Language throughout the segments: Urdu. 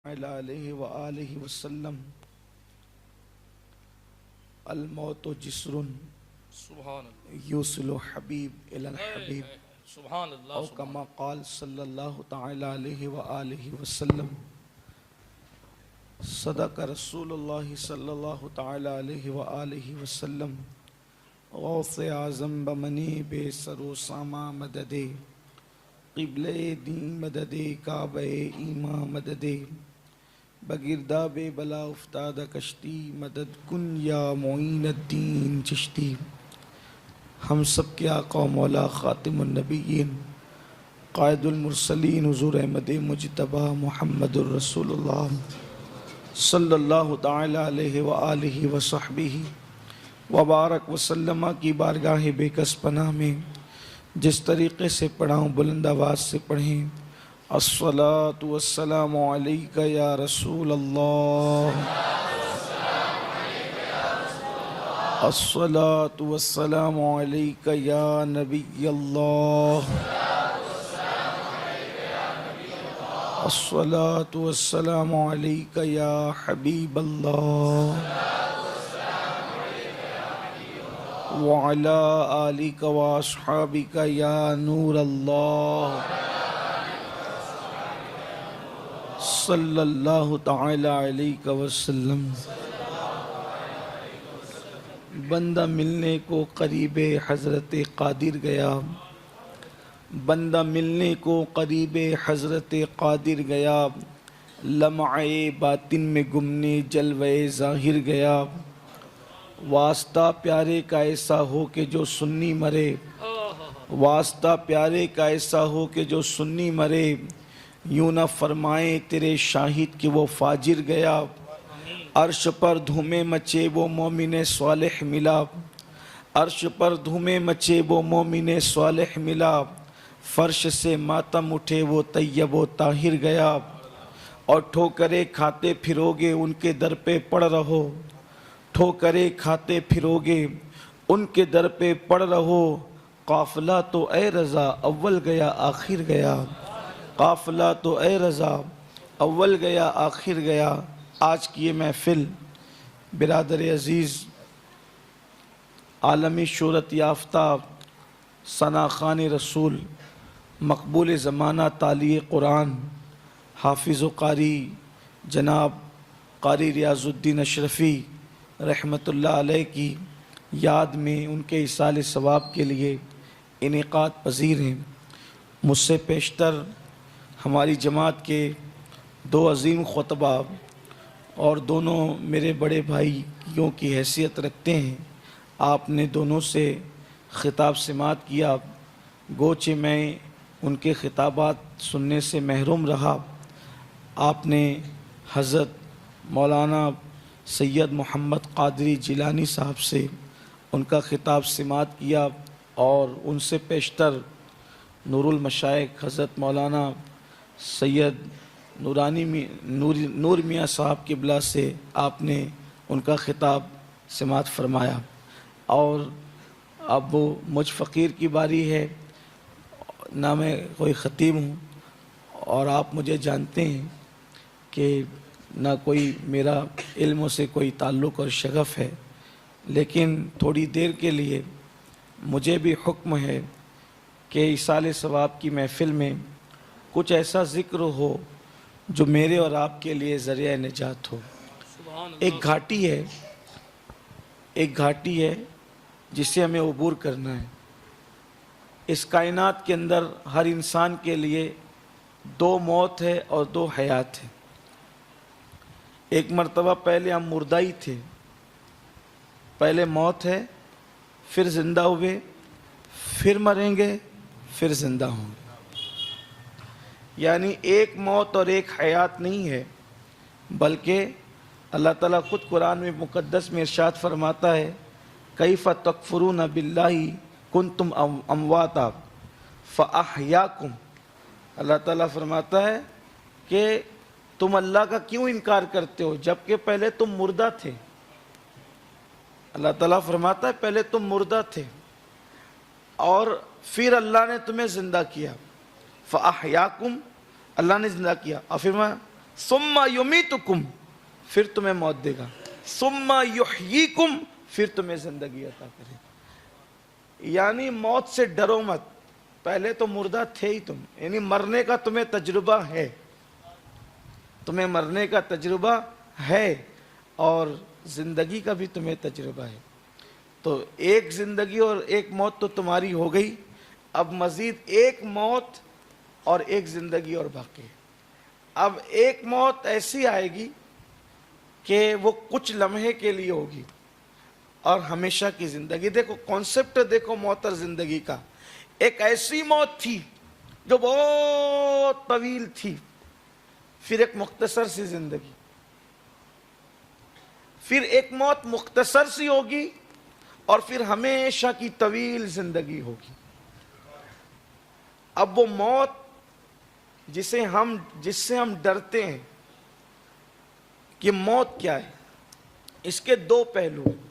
علیہ وآلہ وسلم الموت جسر سبحان اللہ یوصل حبیب الی الحبیب سبحان اللہ او کما قال صلی اللہ تعالی علیہ وآلہ وسلم صدق رسول اللہ صلی اللہ تعالی علیہ وآلہ وسلم غوث اعظم بمنی بے سرو ساما مددے قبلِ دین مددے کعبہ ایمان مددے بگرداب بلا افتاد کشتی مدد کن یا معین الدین چشتی۔ ہم سب کے آقا و مولا خاتم النبیین قائد المرسلین حضور احمد مجتبی محمد الرسول اللہ صلی اللہ تعالی علیہ وآلہ وصحبہ وبارک وسلم کی بارگاہ بے کس پناہ میں جس طریقے سے پڑھاؤں بلند آواز سے پڑھیں۔ الصلاۃ والسلام علیک یا رسول اللہ، الصلاۃ والسلام علیک یا نبی اللہ، الصلاۃ والسلام علیک یا حبیب اللہ، وعلی آلک واصحابک یا نور اللہ، صلی اللہ تعالی علیہ وسلم۔ بندہ ملنے کو قریب حضرت قادر گیا، بندہ ملنے کو قریب حضرت قادر گیا، لمعے باطن میں گمنے جلوے ظاہر گیا، واسطہ پیارے کا ایسا ہو کہ جو سنی مرے، واسطہ پیارے کا ایسا ہو کہ جو سنی مرے، یوں نہ فرمائے تیرے شاہد کہ وہ فاجر گیا، عرش پر دھومے مچے وہ مومن صالح ملا، عرش پر دھومے مچے وہ مومن صالح ملا، فرش سے ماتم اٹھے وہ طیب و طاہر گیا، اور ٹھوکرے کھاتے پھروگے ان کے در پہ پڑ رہو، ٹھوکرے کھاتے پھروگے ان کے در پہ پڑ رہو، قافلہ تو اے رضا اول گیا آخر گیا، قافلہ تو اے رضا اول گیا آخر گیا۔ آج کی یہ محفل برادر عزیز عالمی شہرت یافتہ ثنا خوان رسول مقبول زمانہ تالی قرآن حافظ و قاری جناب قاری ریاض الدین اشرفی رحمۃ اللہ علیہ کی یاد میں ان کے ایصال ثواب کے لیے انعقاد پذیر ہیں۔ مجھ سے پیشتر ہماری جماعت کے دو عظیم خطبہ اور دونوں میرے بڑے بھائیوں کی حیثیت رکھتے ہیں، آپ نے دونوں سے خطاب سماعت کیا، گوچہ میں ان کے خطابات سننے سے محروم رہا، آپ نے حضرت مولانا سید محمد قادری جیلانی صاحب سے ان کا خطاب سماعت کیا، اور ان سے پیشتر نور المشائخ حضرت مولانا سید نور میاں صاحب قبلہ سے آپ نے ان کا خطاب سماعت فرمایا، اور اب وہ مجھ فقیر کی باری ہے، نہ میں کوئی خطیب ہوں، اور آپ مجھے جانتے ہیں کہ نہ کوئی میرا علموں سے کوئی تعلق اور شغف ہے، لیکن تھوڑی دیر کے لیے مجھے بھی حکم ہے کہ ایصال ثواب کی محفل میں کچھ ایسا ذکر ہو جو میرے اور آپ کے لیے ذریعہ نجات ہو۔ ایک گھاٹی ہے جسے ہمیں عبور کرنا ہے۔ اس کائنات کے اندر ہر انسان کے لیے دو موت ہے اور دو حیات ہے۔ ایک مرتبہ پہلے ہم مردہ ہی تھے، پہلے موت ہے، پھر زندہ ہوئے، پھر مریں گے، پھر زندہ ہوں گے، یعنی ایک موت اور ایک حیات نہیں ہے، بلکہ اللہ تعالیٰ خود قرآن میں مقدس میں ارشاد فرماتا ہے کیف تکفرون باللہ کنتم امواتا فاحیاکم۔ اللہ تعالیٰ فرماتا ہے کہ تم اللہ کا کیوں انکار کرتے ہو جبکہ پہلے تم مردہ تھے۔ اللہ تعالیٰ فرماتا ہے پہلے تم مردہ تھے اور پھر اللہ نے تمہیں زندہ کیا، فاحیاکم، اللہ نے زندہ کیا، اور پھر ثم یمیتکم پھر تمہیں موت دے گا، ثم یحییکم پھر تمہیں زندگی عطا کرے گا۔ یعنی موت سے ڈرو مت، پہلے تو مردہ تھے ہی تم، یعنی مرنے کا تمہیں تجربہ ہے، تمہیں مرنے کا تجربہ ہے اور زندگی کا بھی تمہیں تجربہ ہے۔ تو ایک زندگی اور ایک موت تو تمہاری ہو گئی، اب مزید ایک موت اور ایک زندگی اور باقی ہے۔ اب ایک موت ایسی آئے گی کہ وہ کچھ لمحے کے لیے ہوگی اور ہمیشہ کی زندگی۔ دیکھو کانسیپٹ دیکھو موت اور زندگی کا۔ ایک ایسی موت تھی جو بہت طویل تھی، پھر ایک مختصر سی زندگی، پھر ایک موت مختصر سی ہوگی اور پھر ہمیشہ کی طویل زندگی ہوگی۔ اب وہ موت جس سے ہم ڈرتے ہیں کہ موت کیا ہے، اس کے دو پہلو ہیں۔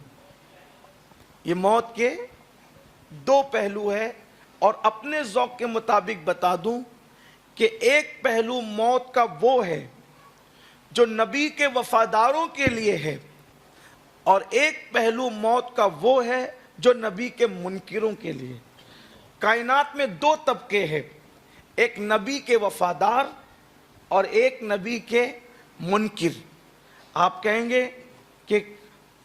یہ موت کے دو پہلو ہے اور اپنے ذوق کے مطابق بتا دوں کہ ایک پہلو موت کا وہ ہے جو نبی کے وفاداروں کے لیے ہے، اور ایک پہلو موت کا وہ ہے جو نبی کے منکروں کے لیے۔ کائنات میں دو طبقے ہیں، ایک نبی کے وفادار اور ایک نبی کے منکر۔ آپ کہیں گے کہ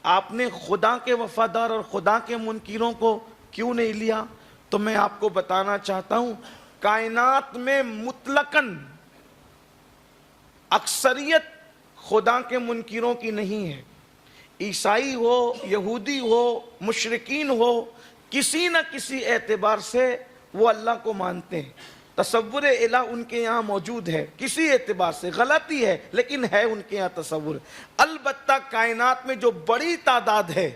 آپ نے خدا کے وفادار اور خدا کے منکروں کو کیوں نہیں لیا؟ تو میں آپ کو بتانا چاہتا ہوں، کائنات میں مطلقاً اکثریت خدا کے منکروں کی نہیں ہے۔ عیسائی ہو، یہودی ہو، مشرکین ہو، کسی نہ کسی اعتبار سے وہ اللہ کو مانتے ہیں، تصور الہ ان کے یہاں موجود ہے، کسی اعتبار سے غلطی ہے لیکن ہے ان کے یہاں تصور۔ البتہ کائنات میں جو بڑی تعداد ہے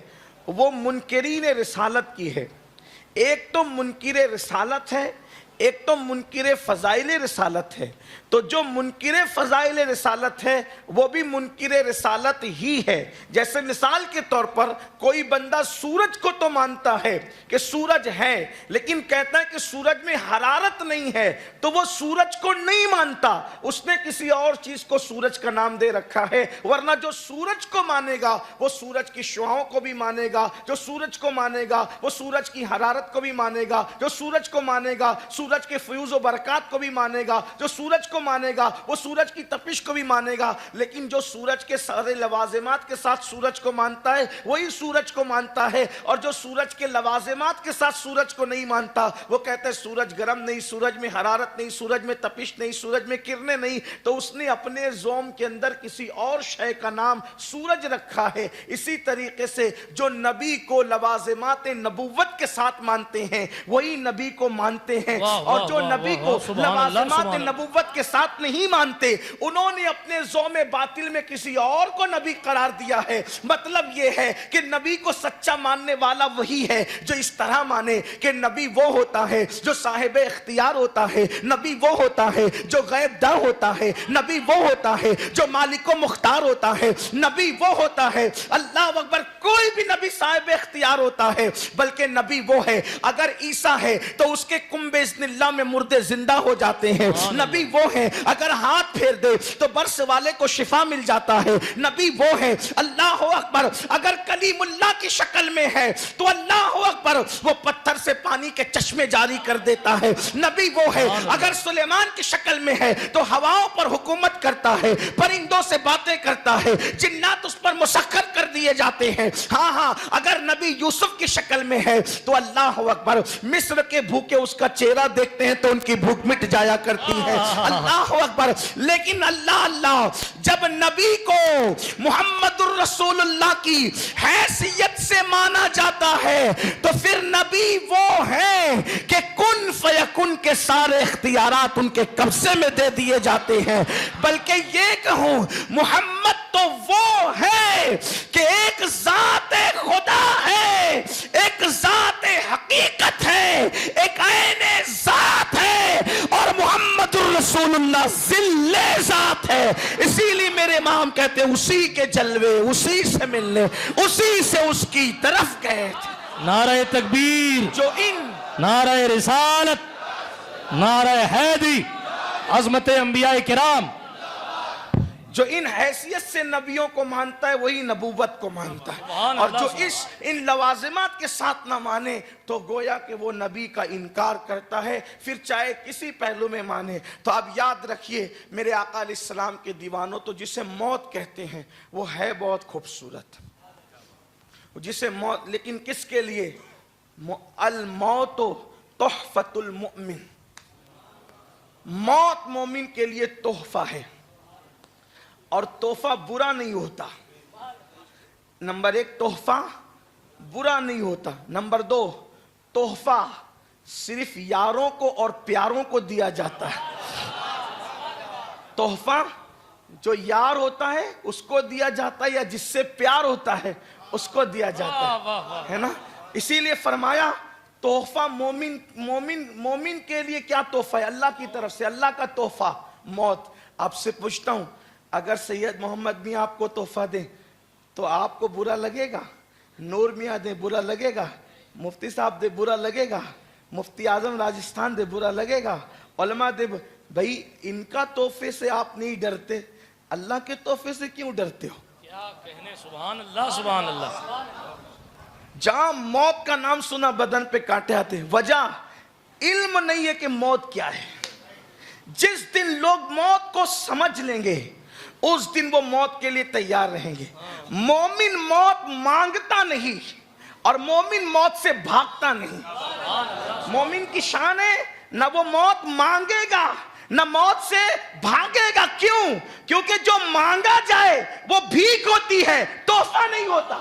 وہ منکرین رسالت کی ہے۔ ایک تو منکر رسالت ہے، ایک تو منکر فضائل رسالت ہے۔ تو جو منکر فضائل رسالت ہے وہ بھی منکر رسالت ہی ہے۔ جیسے مثال کے طور پر کوئی بندہ سورج کو تو مانتا ہے کہ سورج ہے، لیکن کہتا ہے کہ سورج میں حرارت نہیں ہے، تو وہ سورج کو نہیں مانتا، اس نے کسی اور چیز کو سورج کا نام دے رکھا ہے۔ ورنہ جو سورج کو مانے گا وہ سورج کی شعاؤں کو بھی مانے گا، جو سورج کو مانے گا وہ سورج کی حرارت کو بھی مانے گا، جو سورج کو مانے گا سورج کے فیوز و برکات کو بھی مانے گا، جو سورج کو مانے گا وہ سورج کی تپش کو بھی مانے گا۔ لیکن جو سورج کے سارے لوازمات کے ساتھ سورج کو مانتا ہے وہی سورج کو مانتا ہے، اور جو سورج کے لوازمات کے ساتھ سورج کو نہیں مانتا وہ کہتا ہے سورج گرم نہیں، سورج میں حرارت نہیں، سورج میں تپش نہیں، سورج میں کرنیں نہیں، تو اس نے اپنے زوم کے اندر کسی اور شے کا نام سورج رکھا ہے۔ اسی طریقے سے جو نبی کو لوازمات نبوت کے ساتھ مانتے ہیں وہی نبی کو مانتے ہیں، اور جو نبی کو لوازمات نبوت کے ساتھ نہیں مانتے انہوں نے اپنے زوم باطل میں کسی اور کو نبی قرار دیا ہے۔ مطلب یہ ہے کہ نبی کو سچا ماننے والا وہی ہے جو اس طرح مانے کہ نبی وہ ہوتا ہے جو صاحب اختیار ہوتا ہے، نبی وہ ہوتا ہے جو غیب داں ہوتا ہے، نبی وہ ہوتا ہے جو مالک و مختار ہوتا ہے، نبی وہ ہوتا ہے، اللہ اکبر، کوئی بھی نبی صاحب اختیار ہوتا ہے، بلکہ نبی وہ ہے اگر عیسیٰ ہے تو اس کے کنبے اذن اللہ میں مردے زندہ ہو جاتے ہیں، نبی وہ ہے اگر ہاتھ پھیر دے تو برس والے کو شفا مل جاتا ہے، نبی وہ ہے اللہ اکبر اگر کلیم اللہ کی شکل میں ہے تو اللہ اکبر وہ پتھر سے پانی کے چشمے جاری کر دیتا ہے، نبی وہ ہے اگر سلیمان کی شکل میں ہے تو ہواؤں پر حکومت کرتا ہے، پرندوں سے باتیں کرتا ہے، جنات اس پر مسخر کر دیے جاتے ہیں۔ ہاں اگر نبی یوسف کی شکل میں ہے تو اللہ اکبر مصر کے بھوکے اس کا چہرہ دیکھتے ہیں تو ان کی بھوک مٹ جایا کرتی ہے، اللہ اکبر۔ لیکن اللہ جب نبی کو محمد الرسول اللہ کی حیثیت سے مانا جاتا ہے تو پھر نبی وہ ہے کہ کن فیکن کے سارے اختیارات ان کے قبضے میں دے دیے جاتے ہیں، بلکہ یہ کہوں محمد تو وہ ہے کہ ایک ذات خدا ہے، ایک ذات حقیقت ہے، ایک عین ذات ہے، اور محمد الرسول اللہ ذل ذات ہے۔ اسی لیے میرے امام کہتے ہیں اسی کے جلوے اسی سے ملنے اسی سے اس کی طرف گئے تھے۔ نعرہ تکبیر، جو ان نعرہ رسالت، نعرہ حیدری، عظمت انبیاء کرام، جو ان حیثیت سے نبیوں کو مانتا ہے وہی نبوت کو مانتا ہے، اور جو ان لوازمات کے ساتھ نہ مانے تو گویا کہ وہ نبی کا انکار کرتا ہے، پھر چاہے کسی پہلو میں مانے۔ تو اب یاد رکھیے میرے آقا علیہ السلام کے دیوانوں، تو جسے موت کہتے ہیں وہ ہے بہت خوبصورت، جسے موت، لیکن کس کے لیے؟ الموت تحفۃ المؤمن، موت مومن کے لیے تحفہ ہے، اور تحفہ برا نہیں ہوتا۔ نمبر 1 تحفہ برا نہیں ہوتا، نمبر 2 تحفہ صرف یاروں کو اور پیاروں کو دیا جاتا ہے۔ تحفہ جو یار ہوتا ہے اس کو دیا جاتا ہے، یا جس سے پیار ہوتا ہے اس کو دیا جاتا ہے نا۔ اسی لیے فرمایا تحفہ مومن کے لیے کیا تحفہ ہے؟ اللہ کی طرف سے، اللہ کا تحفہ موت۔ آپ سے پوچھتا ہوں، اگر سید محمد میاں آپ کو تحفہ دیں تو آپ کو برا لگے گا؟ نور میاں دیں برا لگے گا؟ مفتی صاحب دے برا لگے گا؟ مفتی اعظم راجستھان دے برا لگے گا؟ علماء دے بھائی ان کا تحفے سے آپ نہیں ڈرتے، اللہ کے تحفے سے کیوں ڈرتے ہو؟ کیا کہنے، سبحان اللہ سبحان اللہ۔ جہاں موت کا نام سنا بدن پہ کانٹے آتے ہیں، وجہ علم نہیں ہے کہ موت کیا ہے۔ جس دن لوگ موت کو سمجھ لیں گے اس دن وہ موت کے لیے تیار رہیں گے۔ مومن موت مانگتا نہیں اور مومن موت سے بھاگتا نہیں۔ مومن کی شان ہے نہ وہ موت مانگے گا نہ موت سے بھاگے گا۔ کیوں؟ کیونکہ جو مانگا جائے وہ بھیک ہوتی ہے، تحفہ نہیں ہوتا۔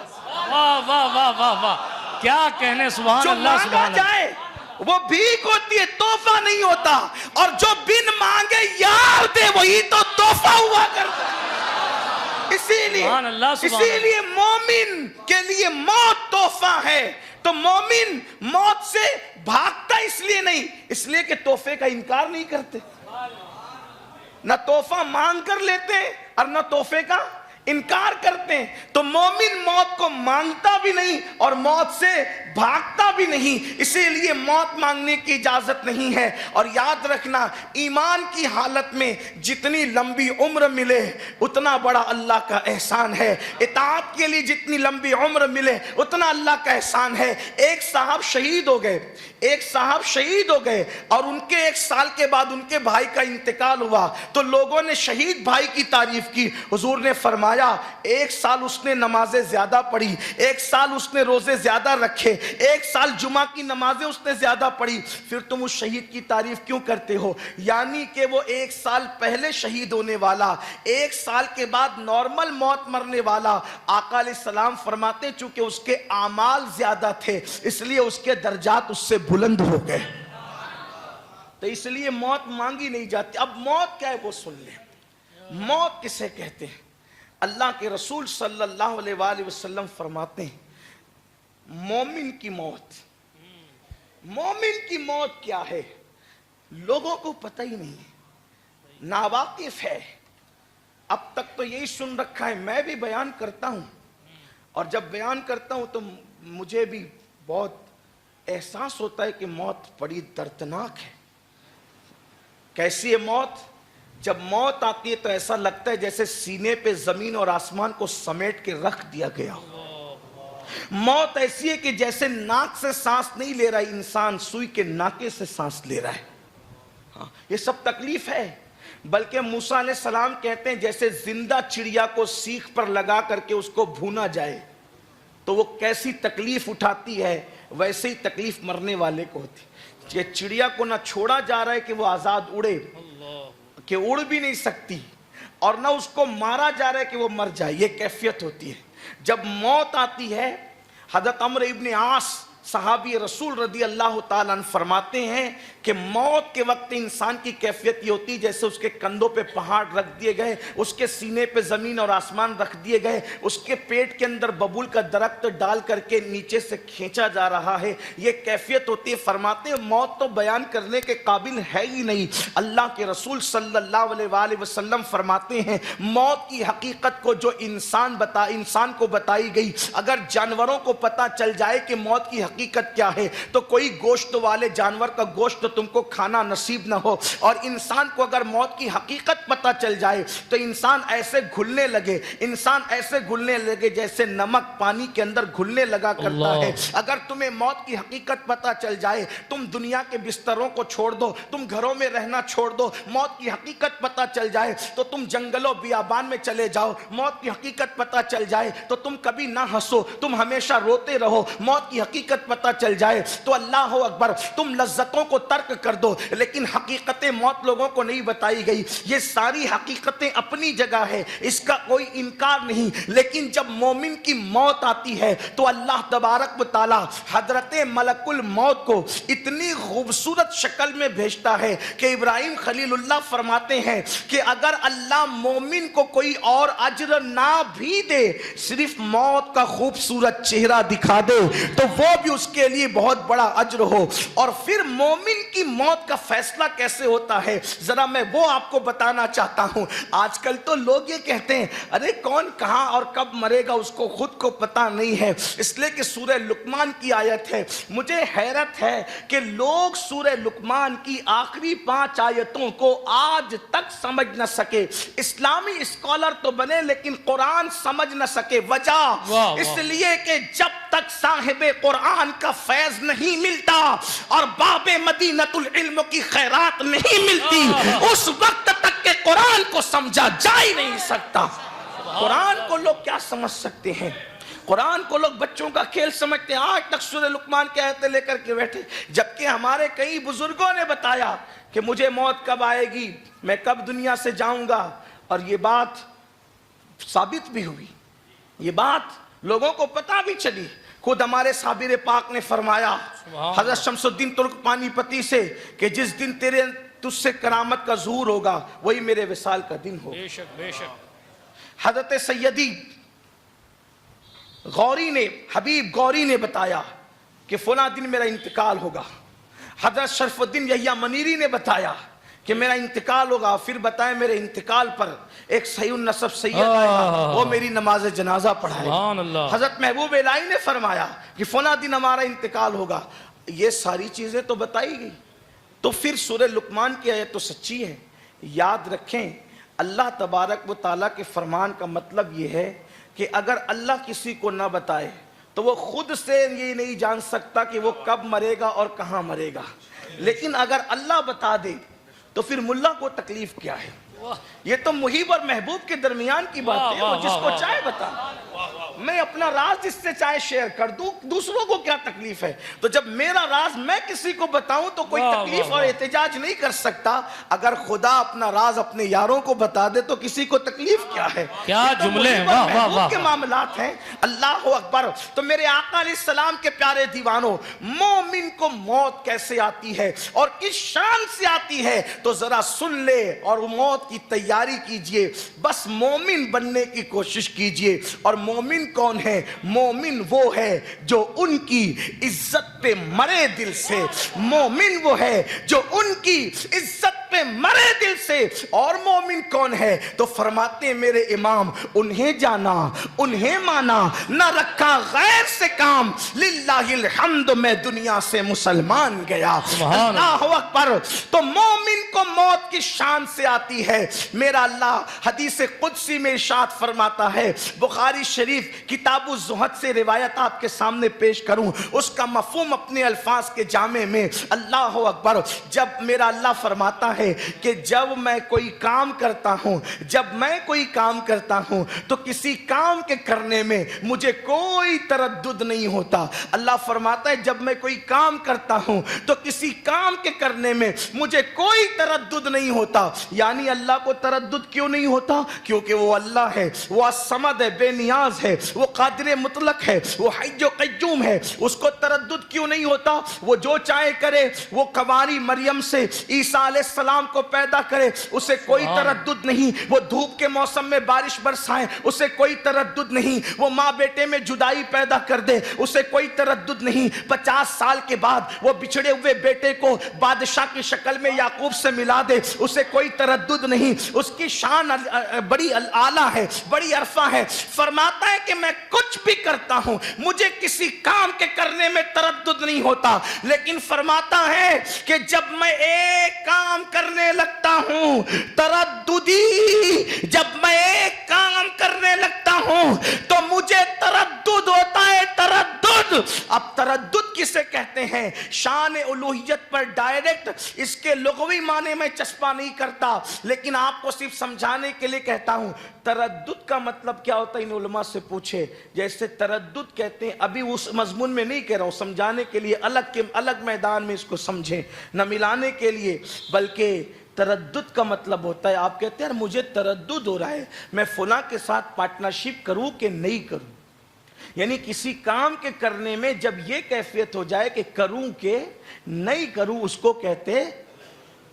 واہ واہ واہ واہ واہ، کیا کہنے، سبحان اللہ جو سبحان مانگا جائے وہ بھیک ہوتی ہے، تحفہ نہیں ہوتا، اور جو بن مانگے یار دے وہی تو تحفہ ہوا کرتا ہے۔ اسی لیے مومن کے لیے موت تحفہ ہے۔ تو مومن موت سے بھاگتا اس لیے نہیں، اس لیے کہ تحفے کا انکار نہیں کرتے، نہ تحفہ مانگ کر لیتے اور نہ تحفے کا انکار کرتے ہیں۔ تو مومن موت کو مانگتا بھی نہیں اور موت سے بھاگتا بھی نہیں، اسی لیے موت مانگنے کی اجازت نہیں ہے۔ اور یاد رکھنا، ایمان کی حالت میں جتنی لمبی عمر ملے اتنا بڑا اللہ کا احسان ہے، اطاعت کے لیے جتنی لمبی عمر ملے اتنا اللہ کا احسان ہے۔ ایک صاحب شہید ہو گئے اور ان کے 1 سال کے بعد ان کے بھائی کا انتقال ہوا، تو لوگوں نے شہید بھائی کی تعریف کی۔ حضور نے فرمایا 1 سال اس نے نمازیں زیادہ پڑھی، 1 سال اس نے روزے زیادہ رکھے، 1 سال جمعہ کی نمازیں اس نے زیادہ پڑھی، پھر تم اس شہید کی تعریف کیوں کرتے ہو؟ یعنی کہ وہ 1 سال پہلے شہید ہونے والا، 1 سال کے بعد نارمل موت مرنے والا، آقا علیہ السلام فرماتے ہیں چونکہ اس کے اعمال زیادہ تھے اس لیے اس کے درجات اس سے بلند ہو گئے۔ تو اس لیے موت مانگی نہیں جاتی۔ اب موت کیا ہے وہ سن لیں۔ موت کسے کہتے ہیں؟ اللہ کے رسول صلی اللہ علیہ وآلہ وسلم فرماتے ہیں مومن کی موت کیا ہے لوگوں کو پتہ ہی نہیں ہے، ناواقف ہے۔ اب تک تو یہی سن رکھا ہے، میں بھی بیان کرتا ہوں، اور جب بیان کرتا ہوں تو مجھے بھی بہت احساس ہوتا ہے کہ موت بڑی دردناک ہے۔ کیسی ہے موت؟ جب موت آتی ہے تو ایسا لگتا ہے جیسے سینے پہ زمین اور آسمان کو سمیٹ کے رکھ دیا گیا ہو۔ موت ایسی ہے کہ جیسے ناک سے سانس نہیں لے رہا انسان، سوئی کے ناکے سے سانس لے رہا ہے۔ ہاں، یہ سب تکلیف ہے۔ بلکہ موسیٰ علیہ السلام کہتے ہیں جیسے زندہ چڑیا کو سیخ پر لگا کر کے اس کو بھونا جائے تو وہ کیسی تکلیف اٹھاتی ہے، ویسے ہی تکلیف مرنے والے کو ہوتی ہے۔ یہ چڑیا کو نہ چھوڑا جا رہا ہے کہ وہ آزاد اڑے، کہ اڑ بھی نہیں سکتی، اور نہ اس کو مارا جا رہا ہے کہ وہ مر جائے، یہ کیفیت ہوتی ہے۔ جب موت آتی ہے، حضرت عمرو ابن عاص صحابی رسول رضی اللہ تعالیٰ عنہ فرماتے ہیں کہ موت کے وقت انسان کی کیفیت یہ ہوتی ہے جیسے اس کے کندھوں پہ پہاڑ رکھ دیے گئے، اس کے سینے پہ زمین اور آسمان رکھ دیے گئے، اس کے پیٹ کے اندر ببول کا درخت ڈال کر کے نیچے سے کھینچا جا رہا ہے، یہ کیفیت ہوتی ہے۔ فرماتے ہیں موت تو بیان کرنے کے قابل ہے ہی نہیں۔ اللہ کے رسول صلی اللہ علیہ وآلہ وسلم فرماتے ہیں موت کی حقیقت کو جو انسان کو بتائی گئی، اگر جانوروں کو پتہ چل جائے کہ موت کی حقیقت کیا ہے تو کوئی گوشت والے جانور کا گوشت تم کو کھانا نصیب نہ ہو. اور انسان کو اگر موت کی حقیقت پتہ چل جائے تو انسان ایسے گھلنے لگے, انسان ایسے گھلنے لگے جیسے نمک پانی کے اندر گھلنے لگا کرتا ہے. اگر تمہیں موت کی حقیقت پتہ چل جائے, تم دنیا کے بستروں کو چھوڑ دو, تم گھروں میں رہنا چھوڑ دو, موت کی حقیقت پتہ چل جائے تو تم جنگلوں بیابان میں چلے جاؤ. موت کی حقیقت پتہ چل جائے تو تم کبھی نہ ہنسو, تم ہمیشہ روتے رہو. موت کی حقیقت پتہ چل جائے تو اللہ اکبر تم لذتوں کو ترک کر دو. لیکن حقیقت موت لوگوں کو نہیں بتائی گئی. یہ ساری حقیقتیں اپنی جگہ ہے, اس کا کوئی انکار نہیں. لیکن جب مومن کی موت آتی ہے تو اللہ تبارک و تعالی حضرت ملک الموت کو اتنی خوبصورت شکل میں بھیجتا ہے کہ ابراہیم خلیل اللہ فرماتے ہیں کہ اگر اللہ مومن کو کوئی اور اجر نہ بھی دے, صرف موت کا خوبصورت چہرہ دکھا دے تو وہ بھی اس کے لیے بہت بڑا اجر ہو. اور پھر مومن کی موت کا فیصلہ کیسے ہوتا ہے ذرا میں وہ آپ کو بتانا چاہتا ہوں. آج کل تو لوگ یہ کہتے ہیں ارے کون کہاں اور کب مرے گا اس کو خود کو پتہ نہیں ہے, اس لیے کہ سورہ لقمان کی آیت ہے. مجھے حیرت ہے کہ لوگ سورہ لقمان کی آخری 5 آیتوں کو آج تک سمجھ نہ سکے. اسلامی اسکالر تو بنے لیکن قرآن سمجھ نہ سکے. وجہ اس لیے کہ جب تک صاحب قرآن کا فیض نہیں ملتا اور باب مدینۃ العلم کی خیرات نہیں ملتی, اس وقت تک کہ قرآن کو سمجھا جا ہی نہیں سکتا. قرآن کو لوگ کیا سمجھ سکتے ہیں؟ قرآن کو لوگ بچوں کا کھیل سمجھتے ہیں. آج تک سورہ لقمان کی آیتیں لے کر کے بیٹھے, جبکہ ہمارے کئی بزرگوں نے بتایا کہ مجھے موت کب آئے گی, میں کب دنیا سے جاؤں گا. اور یہ بات ثابت بھی ہوئی, یہ بات لوگوں کو پتہ بھی چلی. خود ہمارے صابر پاک نے فرمایا حضرت شمس الدین ترک پانی پتی سے کہ جس دن تجھ سے کرامت کا ظہور ہوگا وہی میرے وصال کا دن ہوگا. بے شک بے شک. حضرت سیدی غوری نے, حبیب غوری نے بتایا کہ فلاں دن میرا انتقال ہوگا. حضرت شرف الدین یحییٰ منیری نے بتایا کہ میرا انتقال ہوگا. پھر بتائیں میرے انتقال پر ایک صحیح النسب سید آیا, وہ میری نماز جنازہ پڑھائے. حضرت محبوب الہی نے فرمایا کہ فلاں دن ہمارا انتقال ہوگا. یہ ساری چیزیں تو بتائی گئی. تو پھر سورہ لقمان کی آیت تو سچی ہے. یاد رکھیں اللہ تبارک و تعالیٰ کے فرمان کا مطلب یہ ہے کہ اگر اللہ کسی کو نہ بتائے تو وہ خود سے یہ نہیں جان سکتا کہ وہ کب مرے گا اور کہاں مرے گا. لیکن اگر اللہ بتا دے تو پھر ملا کو تکلیف کیا ہے؟ یہ تو محب اور محبوب کے درمیان کی بات ہے, وہ جس کو چاہے بتا. میں اپنا راز جس سے چاہے شیئر کر دوں, دوسروں کو کیا تکلیف ہے؟ تو جب میرا راز میں کسی کو بتاؤں تو کوئی تکلیف اور احتجاج نہیں کر سکتا. اگر خدا اپنا راز اپنے یاروں کو بتا دے تو کسی کو تکلیف کیا ہے؟ کیا جملے ہیں, واہ واہ واہ کے معاملات ہیں. اللہ اکبر. تو میرے آقا علیہ السلام کے پیارے دیوانوں, مومن کو موت کیسے آتی ہے اور کس شان سے آتی ہے تو ذرا سن لے اور موت کی تیاری کیجئے. بس مومن بننے کی کوشش کیجئے. اور مومن کون ہے؟ مومن وہ ہے جو ان کی عزت پہ مرے دل سے. مومن وہ ہے جو ان کی عزت پہ مرے دل سے. اور مومن کون ہے تو فرماتے ہیں میرے امام, انہیں جانا انہیں مانا, نہ رکھا غیر سے کام, للہ الحمد میں دنیا سے مسلمان گیا. اللہ اکبر. تو مومن کو موت کی شان سے آتی ہے. میرا اللہ حدیث قدسی میں ارشاد فرماتا ہے, بخاری شریف کتاب الزہد سے روایت آپ کے سامنے پیش کروں, اس کا مفہوم اپنے الفاظ کے جامع میں. اللہ اکبر. جب میرا اللہ فرماتا ہے کہ جب میں کوئی کام کرتا ہوں, جب میں کوئی کام کرتا ہوں تو کسی کام کے کرنے میں مجھے کوئی تردد نہیں ہوتا. اللہ فرماتا ہے جب میں کوئی کام کرتا ہوں تو کسی کام کے کرنے میں مجھے کوئی تردد نہیں ہوتا. یعنی اللہ کو تردد کیوں نہیں ہوتا؟ کیونکہ وہ اللہ ہے, وہ الصمد ہے, بے نیاز ہے, وہ قادر مطلق ہے, وہ حی و قیوم ہے. اس کو تردد کیوں نہیں ہوتا؟ وہ جو چاہے کرے. وہ کنواری مریم سے عیسیٰ علیہ السلام کام کو پیدا کرے اسے کوئی تردد نہیں، وہ دھوپ کے موسم میں بارش برسائے اسے کوئی تردد نہیں، وہ ماں بیٹے میں جدائی پیدا کر دے اسے کوئی تردد نہیں، 50 سال کے بعد وہ بچھڑے ہوئے بیٹے کو بادشاہ کی شکل میں یعقوب سے ملا دے اسے کوئی تردد نہیں، اس کی شان بڑی اعلیٰ ہے، بڑی عرفہ ہے۔ فرماتا ہے کہ میں کچھ بھی کرتا ہوں مجھے کسی کام کے کرنے میں تردد نہیں ہوتا، لیکن فرماتا ہے کہ جب میں ایک کام کرنے لگتا ہوں ترددی، جب میں ایک کام کرنے لگتا ہوں تو مجھے تردد ہوتا ہے، تردد۔ اب تردد کسے کہتے ہیں؟ شان الوہیت پر ڈائریکٹ اس کے لغوی معنی میں چسپا نہیں کرتا، لیکن آپ کو صرف سمجھانے کے لیے کہتا ہوں تردد کا مطلب کیا ہوتا ہے ان علماء سے پوچھے۔ جیسے تردد کہتے ہیں، ابھی اس مضمون میں نہیں کہہ رہا ہوں، سمجھانے کے لیے الگ میدان میں اس کو سمجھیں، نہ ملانے کے لیے، بلکہ تردد کا مطلب ہوتا ہے آپ کہتے ہیں مجھے تردد ہو رہا ہے میں فلاں کے ساتھ پارٹنرشپ کروں کہ نہیں کروں، یعنی کسی کام کے کرنے میں جب یہ کیفیت ہو جائے کہ کروں کہ نہیں کروں اس کو کہتے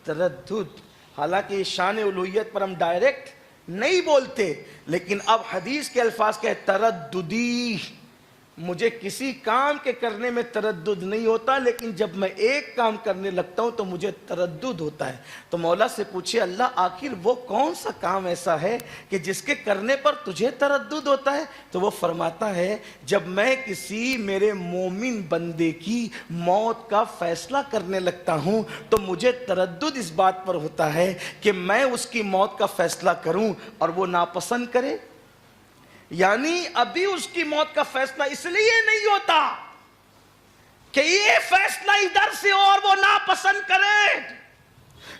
تردد۔ حالانکہ شان الوہیت پر ہم ڈائریکٹ نہیں بولتے، لیکن اب حدیث کے الفاظ کہ ترددی، مجھے کسی کام کے کرنے میں تردد نہیں ہوتا، لیکن جب میں ایک کام کرنے لگتا ہوں تو مجھے تردد ہوتا ہے۔ تو مولا سے پوچھے اللہ آخر وہ کون سا کام ایسا ہے کہ جس کے کرنے پر تجھے تردد ہوتا ہے؟ تو وہ فرماتا ہے جب میں کسی میرے مومن بندے کی موت کا فیصلہ کرنے لگتا ہوں تو مجھے تردد اس بات پر ہوتا ہے کہ میں اس کی موت کا فیصلہ کروں اور وہ ناپسند کرے، یعنی ابھی اس کی موت کا فیصلہ اس لیے نہیں ہوتا کہ یہ فیصلہ ادھر سے اور وہ ناپسند کرے،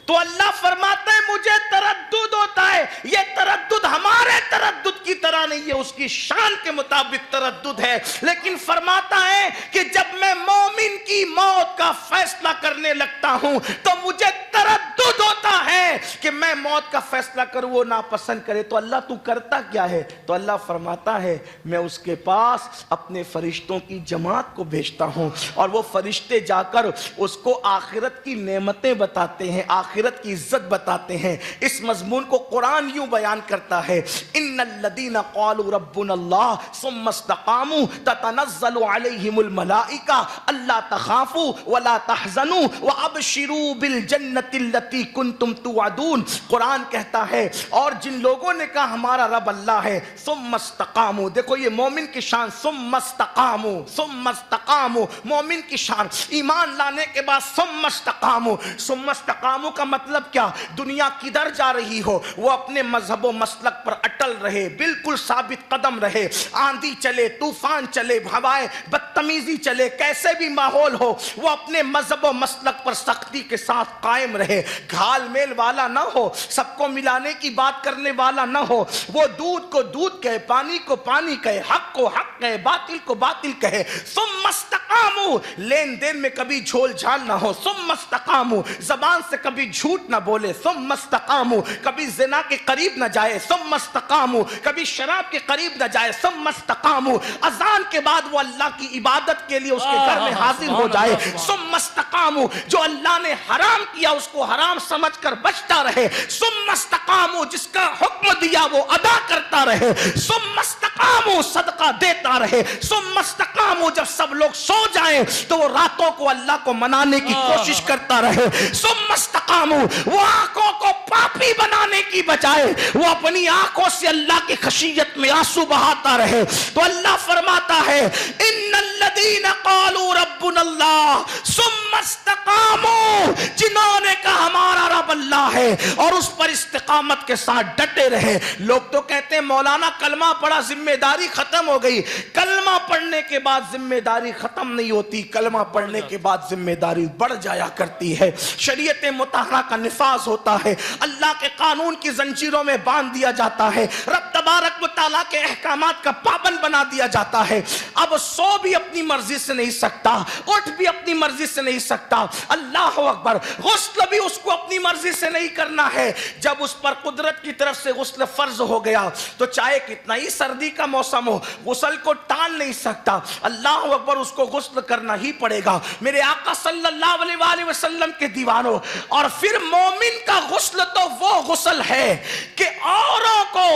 تو اللہ فرماتا ہے مجھے تردد ہوتا ہے۔ یہ تردد ہمارے تردد کی طرح نہیں ہے، اس کی شان کے مطابق تردد ہے، لیکن فرماتا ہے کہ جب میں مومن کی موت کا فیصلہ کرنے لگتا ہوں تو مجھے تردد ہوتا ہے کہ میں موت کا فیصلہ کروں وہ ناپسند کرے۔ تو اللہ تو کرتا کیا ہے؟ تو اللہ فرماتا ہے میں اس کے پاس اپنے فرشتوں کی جماعت کو بھیجتا ہوں اور وہ فرشتے جا کر اس کو آخرت کی نعمتیں بتاتے ہیں، آخرت کی عزت بتاتے ہیں۔ اس مضمون کو قرآن یوں بیان کرتا ہے ان الذین قالوا ربنا اللہ ثم استقاموا تتنزل علیہم الملائکہ الا تخافوا ولا تحزنوا وابشروا بالجنۃ التي کنتم توعدون۔ قرآن کہتا ہے اور جن لوگوں نے کہا ہمارا رب اللہ ہے ثم استقاموا، دیکھو یہ مومن کی شان، ثم استقاموا، ثم استقاموا مومن کی شان، ایمان لانے کے بعد ثم استقاموا۔ ثم استقاموا کا مطلب کیا؟ دنیا کدھر جا رہی ہو وہ اپنے مذہب و مسلک پر اٹل رہے، بالکل ثابت قدم رہے، آندھی چلے، طوفان چلے، ہوائیں بدتمیزی چلے، کیسے بھی ماحول ہو وہ اپنے مذہب و مسلک پر سختی کے ساتھ قائم رہے، گھال میل والا نہ ہو، سب کو ملانے کی بات کرنے والا نہ ہو، وہ دودھ کو دودھ کہے، پانی کو پانی کہے، حق کو حق کہے، باطل کو باطل کہے۔ ثم استقاموا، لین دین میں کبھی جھول جھال نہ ہو، ثم استقاموا، زبان سے کبھی جھوٹ نہ بولے، ثم استقاموا، کبھی زنا کے قریب نہ جائے، ثم استقاموا، کبھی شراب کے قریب نہ جائے، ثم استقاموا، اذان کے بعد وہ اللہ کی عبادت کے لیے اس کے گھر میں حاضر ہو جائے، ثم استقاموا، جو اللہ نے حرام کیا اس کو حرام سمجھ کر بچتا رہے، ثم استقاموا، جس کا حکم دیا وہ ادا کرتا رہے، ثم استقاموا، صدقہ دیتا رہے، ثم استقاموا، جب سب لوگ سو جائیں تو وہ راتوں کو اللہ کو منانے کی کوشش کرتا رہے، ثم استقاموا، وہ آنکھوں کو پاپی بنانے کی بجائے وہ اپنی آنکھوں سے اللہ کی خشیت میں آنسو بہاتا رہے۔ تو اللہ فرماتا ہے ان الذین قالوا ربنا اللہ ثم استقاموا، جنہوں نے کہا ہمارا رب اللہ ہے اور اس پر استقامت کے ساتھ ڈٹے رہے۔ لوگ تو کہتے ہیں مولانا کلمہ پڑھا ذمہ داری ختم ہو گئی، کلمہ پڑھنے کے بعد ذمہ داری ختم نہیں ہوتی، کلمہ پڑھنے کے بعد ذمہ داری بڑھ جایا کرتی ہے، شریعت مطہرہ کا نفاذ ہوتا ہے، اللہ کے قانون کی زنجیروں میں باندھ دیا جاتا ہے، رب تبارک و تعالیٰ کے احکامات کا پابند بنا دیا جاتا ہے. اب سو بھی اپنی مرضی سے نہیں سکتا, اٹھ بھی اپنی مرضی سے نہیں سکتا. اللہ اکبر. غسل بھی اس کو اپنی مرضی سے نہیں کرنا ہے. جب اس پر قدرت کی طرف سے غسل فرض ہو گیا تو چاہے کتنا ہی سردی کا موسم ہو, غسل کو ٹال نہیں سکتا. اللہ اکبر, اس کو غسل کرنا ہی پڑے گا. میرے آقا صلی اللہ علیہ وآلہ وسلم کے دیوانوں, اور پھر مومن کا غسل تو وہ غسل ہے کہ اوروں کو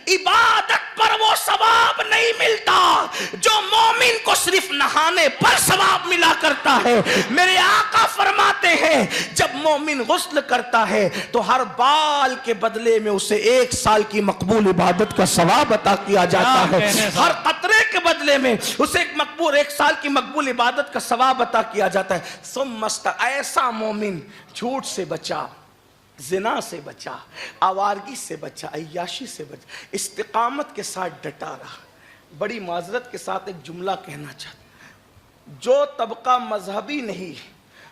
عبادت پر وہ ثواب نہیں ملتا جو مومن کو صرف نہانے پر ثواب ملا کرتا ہے. میرے آقا فرماتے ہیں جب مومن غسل کرتا ہے تو ہر بال کے بدلے میں اسے 1 سال کی مقبول عبادت کا ثواب عطا کیا جاتا ہے. ہر قطرے کے بدلے میں اسے 1 سال کی مقبول عبادت کا ثواب عطا کیا جاتا ہے. ایسا مومن جھوٹ سے بچا, زنا سے بچا, آوارگی سے بچا, عیاشی سے بچا, استقامت کے ساتھ ڈٹا رہا. بڑی معذرت کے ساتھ ایک جملہ کہنا چاہتا ہوں, جو طبقہ مذہبی نہیں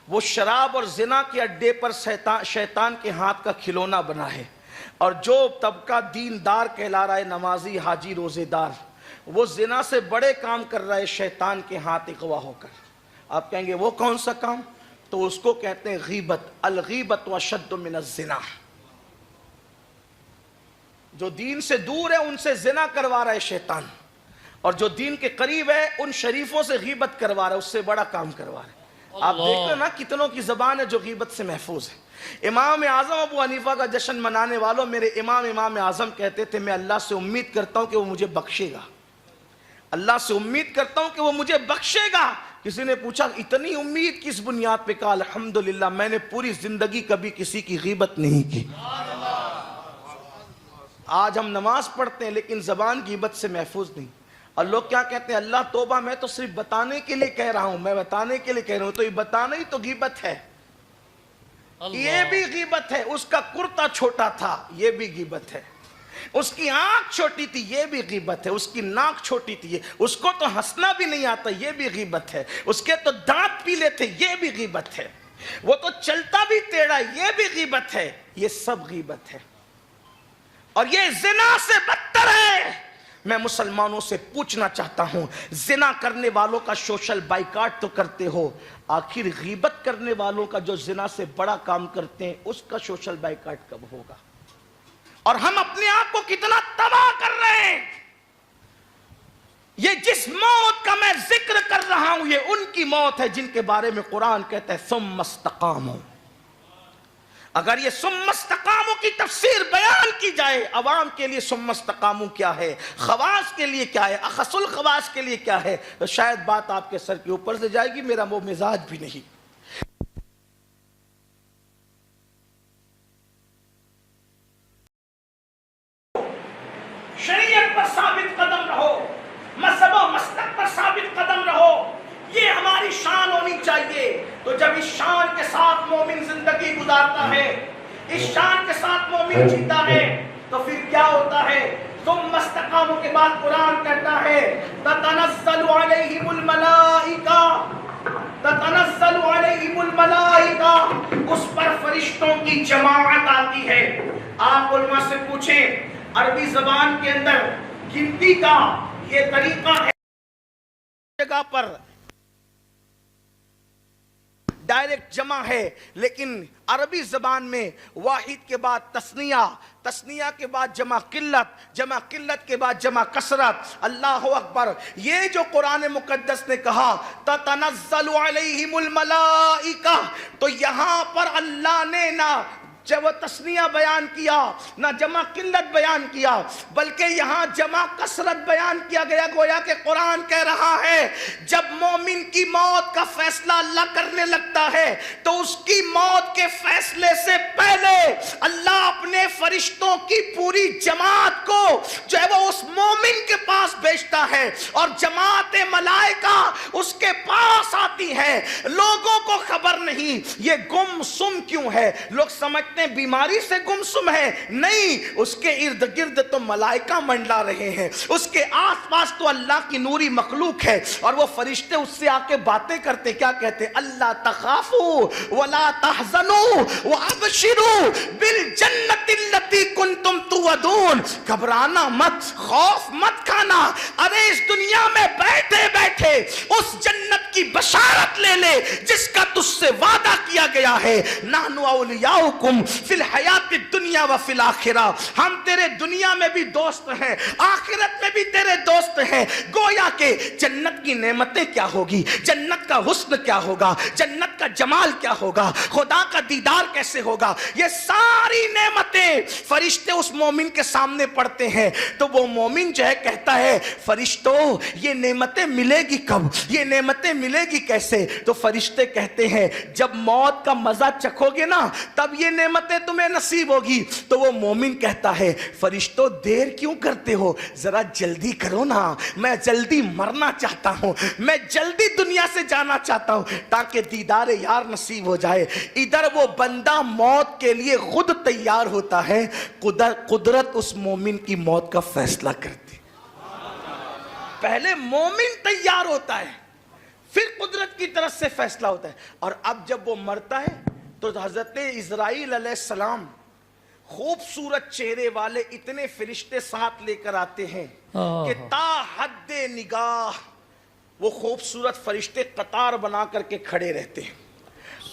وہ شراب اور زنا کے اڈے پر شیطان کے ہاتھ کا کھلونا بنا ہے, اور جو طبقہ دیندار کہلا رہا ہے, نمازی, حاجی, روزے دار, وہ زنا سے بڑے کام کر رہا ہے شیطان کے ہاتھ اغوا ہو کر. آپ کہیں گے وہ کون سا کام؟ تو اس کو کہتے ہیں غیبت. الغیبت اشد من الزنا. جو دین سے دور ہے ان سے زنا کروا رہا ہے شیطان, اور جو دین کے قریب ہے ان شریفوں سے غیبت کروا رہا ہے, اس سے بڑا کام کروا رہا ہے. آپ دیکھ لو نا کتنوں کی زبان ہے جو غیبت سے محفوظ ہے. امام اعظم ابو حنیفہ کا جشن منانے والوں, میرے امام اعظم کہتے تھے میں اللہ سے امید کرتا ہوں کہ وہ مجھے بخشے گا, اللہ سے امید کرتا ہوں کہ وہ مجھے بخشے گا. کسی نے پوچھا اتنی امید کس بنیاد پہ؟ کہا الحمدللہ میں نے پوری زندگی کبھی کسی کی غیبت نہیں کی. آج ہم نماز پڑھتے ہیں لیکن زبان غیبت سے محفوظ نہیں. اور لوگ کیا کہتے ہیں, اللہ توبہ میں تو صرف بتانے کے لیے کہہ رہا ہوں, میں بتانے کے لیے کہہ رہا ہوں. تو یہ بتانا ہی تو غیبت ہے, یہ بھی غیبت ہے. اس کا کرتا چھوٹا تھا, یہ بھی غیبت ہے. اس کی آنکھ چھوٹی تھی, یہ بھی غیبت ہے. اس کی ناک چھوٹی تھی, اس کو تو ہنسنا بھی نہیں آتا, یہ بھی غیبت ہے. اس کے تو دانت پیلے تھے, یہ بھی غیبت ہے. وہ تو چلتا بھی ٹیڑھا, یہ بھی غیبت ہے. یہ سب غیبت ہے, اور یہ زنا سے بدتر ہے. میں مسلمانوں سے پوچھنا چاہتا ہوں, زنا کرنے والوں کا سوشل بائیکاٹ تو کرتے ہو, آخر غیبت کرنے والوں کا جو زنا سے بڑا کام کرتے ہیں اس کا سوشل بائیکاٹ کب ہوگا؟ اور ہم اپنے آپ کو کتنا تباہ کر رہے ہیں. یہ جس موت کا میں ذکر کر رہا ہوں یہ ان کی موت ہے جن کے بارے میں قرآن کہتا ہے ثم استقاموا. اگر یہ ثم استقاموا کی تفسیر بیان کی جائے عوام کے لیے, ثم استقاموا کیا ہے, خواص کے لیے کیا ہے, اخص الخواص کے لیے کیا ہے, تو شاید بات آپ کے سر کے اوپر سے جائے گی. میرا وہ مزاج بھی نہیں. شریعت پر ثابت قدم رہو, مذہب و مسلک پر ثابت قدم رہو, یہ ہماری شان ہونی چاہیے. تو جب اس شان کے ساتھ مومن زندگی گزارتا ہے, اس شان کے ساتھ مومن جیتا ہے, تو پھر کیا ہوتا ہے؟ ثم استقاموا کے بعد قرآن کہتا ہے تتنزل علیہم الملائکہ, تتنزل علیہم الملائکہ, اس پر فرشتوں کی جماعت آتی ہے. آپ علماء سے پوچھیں عربی زبان کے اندر گنتی کا یہ طریقہ ہے, جگہ پر ڈائریکٹ جمع ہے, لیکن عربی زبان میں واحد کے بعد تثنیہ, تثنیہ کے بعد جمع قلت, جمع قلت کے بعد جمع کثرت. اللہ اکبر. یہ جو قرآن مقدس نے کہا تتنزل علیہم الملائکہ, تو یہاں پر اللہ نے نہ جب تثنیہ بیان کیا نہ جمع قلت بیان کیا, بلکہ یہاں جمع کثرت بیان کیا گیا. گویا کہ قرآن کہہ رہا ہے جب مومن کی موت کا فیصلہ اللہ کرنے لگتا ہے تو اس کی موت کے فیصلے سے پہلے اللہ اپنے فرشتوں کی پوری جماعت کو جو ہے وہ اس مومن مومن کے پاس بھیجتا ہے اور جماعت ملائکہ اس کے پاس آتی ہے. لوگوں کو خبر نہیں یہ گم سم کیوں ہے. لوگ سمجھتے ہیں بیماری سے گم سم ہے. نہیں, اس کے ارد گرد تو ملائکہ منڈلا رہے ہیں, اس کے آس پاس تو اللہ کی نوری مخلوق ہے, اور وہ فرشتے اس سے آ کے باتیں کرتے. کیا کہتے؟ اللہ تخافوا ولا تحزنوا وابشروا بالجنت التي كنتم توعدون. گھبرانا مت, خوف مت کھانا. ارے اس دنیا میں بیٹھے بیٹھے اس جنت کی بشارت لے لے جس کا تجھ سے وعدہ کیا گیا ہے. نحن اولیاؤکم فی الحیات الدنیا وفی الآخرہ. ہم تیرے دنیا میں بھی دوست ہیں, آخرت میں بھی تیرے دوست ہیں. گویا کہ جنت کی نعمتیں کیا ہوگی, جنت کا حسن کیا ہوگا, جنت کا جمال کیا ہوگا, خدا کا دیدار کیسے ہوگا, یہ ساری نعمتیں فرشتے اس مومن کے سامنے پڑھتے ہیں. تو وہ مومن جو ہے کہتا ہے فرشتوں یہ نعمتیں ملے گی کب, یہ نعمتیں ملے گی کیسے؟ تو فرشتے کہتے ہیں جب موت کا مزہ چکھو گے نا تب یہ نعمتیں تمہیں نصیب ہوگی. تو وہ مومن کہتا ہے فرشتوں دیر کیوں کرتے ہو, ذرا جلدی کرو نا, میں جلدی مرنا چاہتا ہوں, میں جلدی دنیا سے جانا چاہتا ہوں تاکہ دیدار یار نصیب ہو جائے. ادھر وہ بندہ موت کے لیے خود تیار ہوتا ہے, قدرت اس مومن کی موت کا فیصلہ کرتی. پہلے مومن تیار ہوتا ہے, پھر قدرت کی طرف سے فیصلہ ہوتا ہے. اور اب جب وہ مرتا ہے تو حضرت اسرائیل علیہ السلام خوبصورت چہرے والے اتنے فرشتے ساتھ لے کر آتے ہیں کہ تا حد نگاہ وہ خوبصورت فرشتے قطار بنا کر کے کھڑے رہتے ہیں.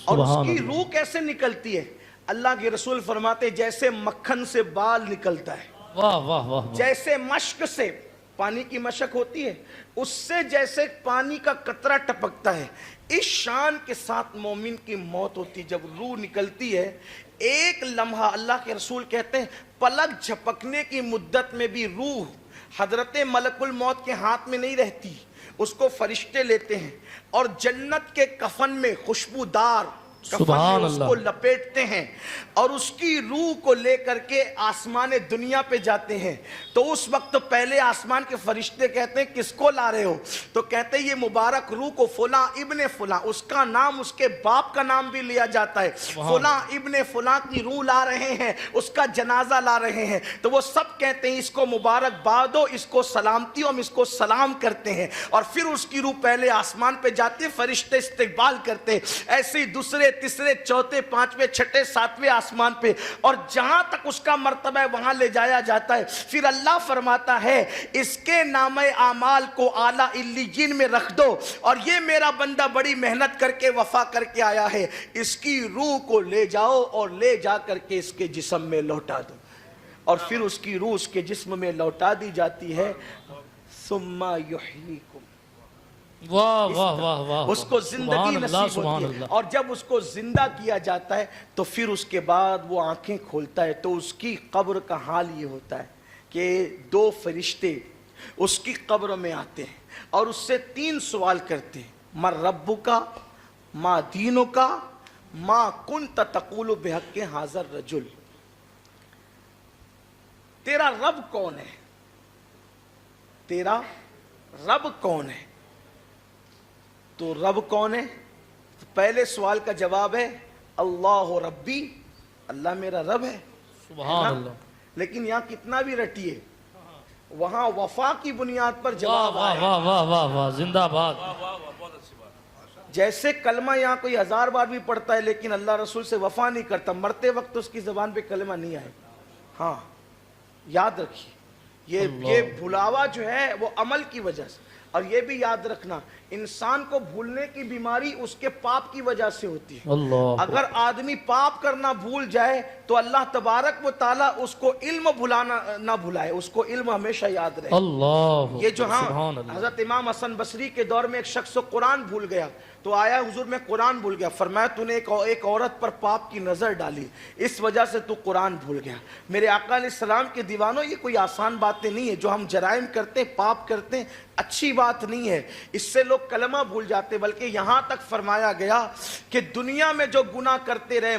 اور اس کی روح کیسے نکلتی ہے؟ اللہ کے رسول فرماتے جیسے مکھن سے بال نکلتا ہے, واہ واہ واہ, جیسے مشک سے, پانی کی مشک ہوتی ہے اس سے جیسے پانی کا قطرہ ٹپکتا ہے, اس شان کے ساتھ مومن کی موت ہوتی. جب روح نکلتی ہے ایک لمحہ, اللہ کے رسول کہتے ہیں پلک جھپکنے کی مدت میں بھی روح حضرت ملک الموت کے ہاتھ میں نہیں رہتی, اس کو فرشتے لیتے ہیں اور جنت کے کفن میں خوشبودار کفن میں اس کو لپیٹتے ہیں اور اس کی روح کو لے کر کے آسمان دنیا پہ جاتے ہیں. تو اس وقت پہلے آسمان کے فرشتے کہتے ہیں کس کو لا رہے ہو؟ تو کہتے ہیں یہ مبارک روح کو فلاں ابن فلاں, اس کا نام اس کے باپ کا نام بھی لیا جاتا ہے, فلاں ابن فلاں کی روح لا رہے ہیں, اس کا جنازہ لا رہے ہیں. تو وہ سب کہتے ہیں اس کو مبارک باد ہو, اس کو سلامتی ہو, ہم اس کو سلام کرتے ہیں. اور پھر اس کی روح پہلے آسمان پہ جاتے, فرشتے استقبال کرتے, ایسے ہی دوسرے تیسرے چوتھے پانچویں چھٹے ساتویں آسمان پہ, اور جہاں تک اس کا مرتبہ ہے وہاں لے جایا جاتا ہے. پھر اللہ فرماتا ہے اس کے نام اعمال کو اعلیٰ علیین میں رکھ دو, اور یہ میرا بندہ بڑی محنت کر کے وفا کر کے آیا ہے, اس کی روح کو لے جاؤ اور لے جا کر کے اس کے جسم میں لوٹا دو. اور پھر اس کی روح اس کے جسم میں لوٹا دی جاتی ہے. ثم یحییکم, واہ واہ واہ واہ, اس کو زندگی نصیب ہوتی ہے. اور جب اس کو زندہ کیا جاتا ہے تو پھر اس کے بعد وہ آنکھیں کھولتا ہے. تو اس کی قبر کا حال یہ ہوتا ہے کہ دو فرشتے اس کی قبر میں آتے ہیں اور اس سے 3 سوال کرتے ہیں, من ربک, ما دینک, ما کنت تقول بحق ھذا الرجل. تیرا رب کون ہے, تیرا رب کون ہے؟ تو رب کون ہے؟ تو پہلے سوال کا جواب ہے اللہ ربی, اللہ میرا رب ہے. سبحان اللہ. لیکن یہاں کتنا بھی رٹیے, وہاں وفا کی بنیاد پر جواب واہ آیا. واہ واہ واہ واہ, زندہ باد. جیسے کلمہ یہاں کوئی 1000 بار بھی پڑھتا ہے لیکن اللہ رسول سے وفا نہیں کرتا, مرتے وقت اس کی زبان پہ کلمہ نہیں آئے. ہاں یاد رکھیے, یہ بھلاوا جو ہے وہ عمل کی وجہ سے. اور یہ بھی یاد رکھنا انسان کو بھولنے کی بیماری اس کے پاپ کی وجہ سے ہوتی ہے. اگر آدمی پاپ کرنا بھول جائے تو اللہ تبارک و تعالیٰ اس کو علم بھلانا نہ بھلائے, اس کو علم ہمیشہ یاد رہے. یہ جو ہاں حضرت امام حسن بصری کے دور میں ایک شخص قرآن بھول گیا تو آیا حضور میں قرآن بھول گیا, فرمایا تو نے ایک عورت پر پاپ کی نظر ڈالی, اس وجہ سے تو قرآن بھول گیا. میرے آقا علیہ السلام کے دیوانوں, یہ کوئی آسان باتیں نہیں ہے. جو ہم جرائم کرتے ہیں, پاپ کرتے ہیں, اچھی بات نہیں ہے, اس سے لوگ کلمہ بھول جاتے. بلکہ یہاں تک فرمایا گیا کہ دنیا میں جو گناہ کرتے رہے